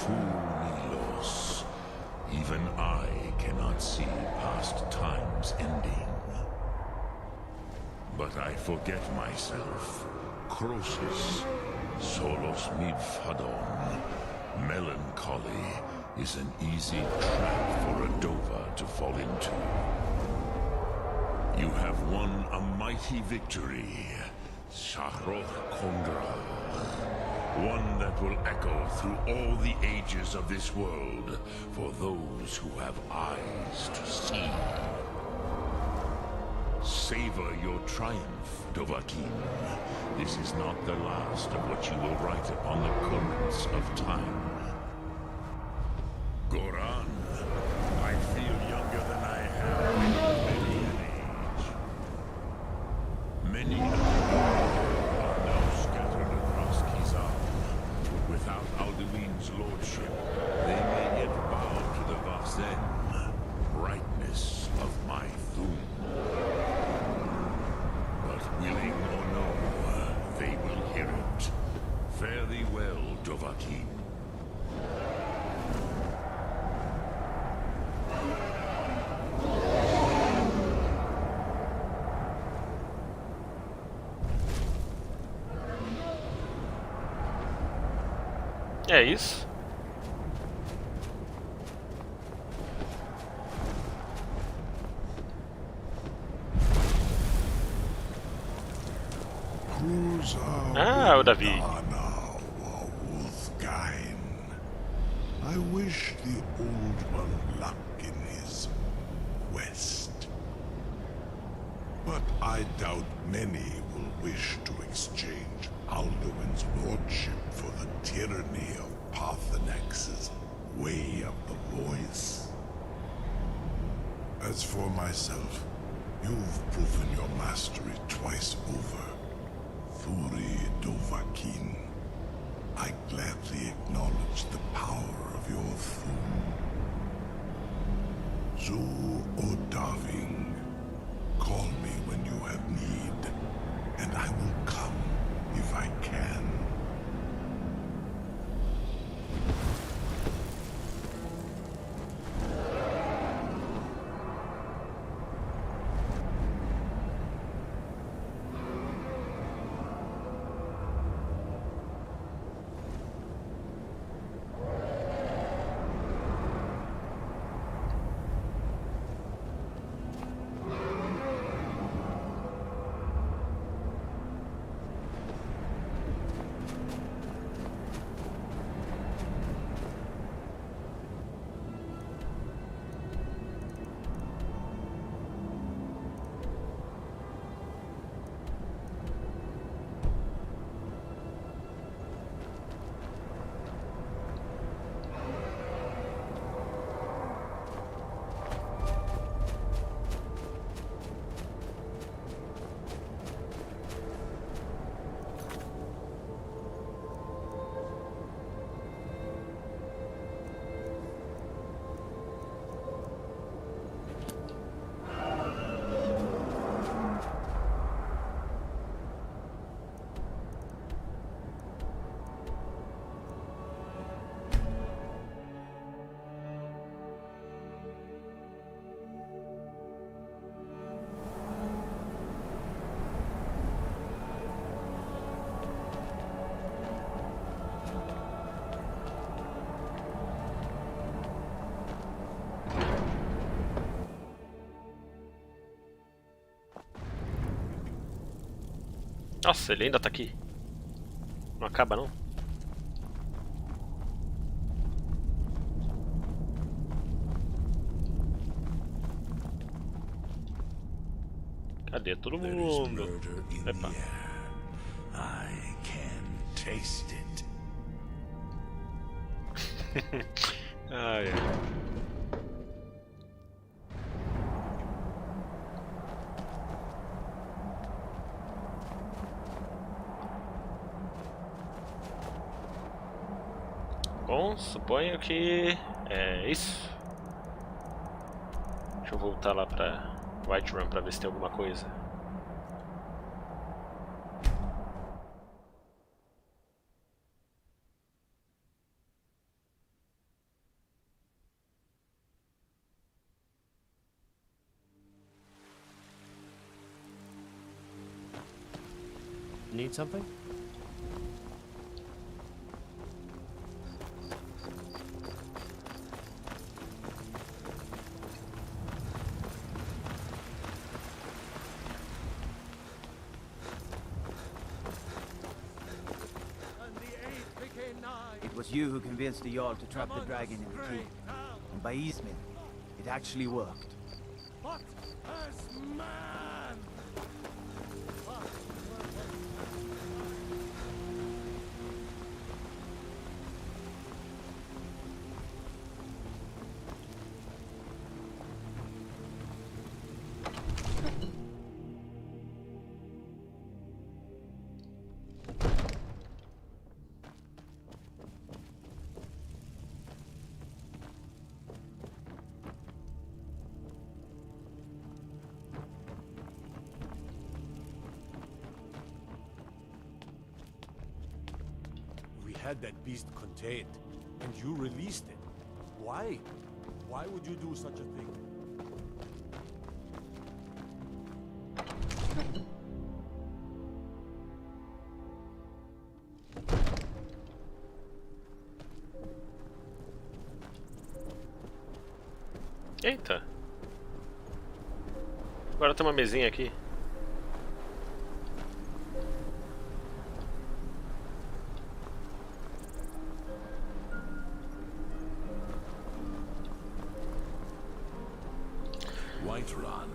S6: Funilos. Even I cannot see past time's ending. But I forget myself. Croesus. Solos midfadon. Melancholy is an easy trap for a Dova to fall into. You have won a mighty victory, Shahroch Kondra. One that will echo through all the ages of this world for those who have eyes to see. Savor your triumph, Dovahkiin. This is not the last of what you will write upon the currents of time. Goran, I feel younger than I have in many an age. Many a well, Dovahkiin.
S1: É isso. Ah, o Davi.
S4: I wish the Old One luck in his quest. But I doubt many will wish to exchange Alduin's lordship for the tyranny of Paarthurnax's way of the voice. As for myself, you've proven your mastery twice over. Thuri Dovahkiin, I gladly acknowledge the power of your Thum. Zu Odaving, call me when you have need, and I will come if I can.
S1: Nossa, ele ainda tá aqui. Não acaba não? Cadê todo mundo? Epa.
S6: I can taste it.
S1: Ai, ai. Bom, suponho que é isso. Deixa eu voltar lá pra Whiterun pra ver se tem alguma coisa.
S5: Need something?
S15: It was you who convinced the Jarl to trap the dragon in the keep. And by Eastman, it actually worked.
S17: But as man!
S19: had that beast contained, and you released it. Why? Why would you do such a thing?
S1: Eita! Agora tem uma mesinha aqui.
S6: Whiterun,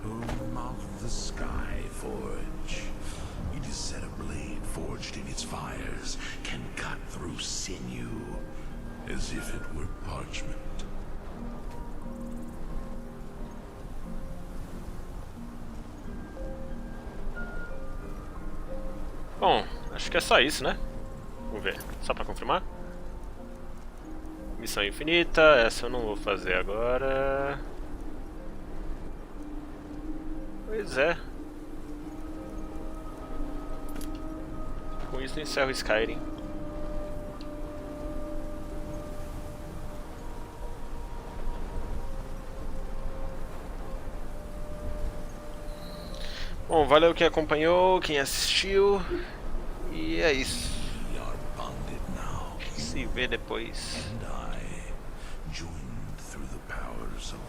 S6: whom of the Sky Forge. It is said a blade forged in its fires can cut through sinew, as if it were parchment.
S1: Bom, acho que é só isso, né? Vamos ver, só pra confirmar. Missão infinita, essa eu não vou fazer agora. Pois é. Com isso eu encerro o Skyrim. Bom, valeu quem acompanhou, quem assistiu. E é isso. Se vê depois.
S6: And I, joined through the powers of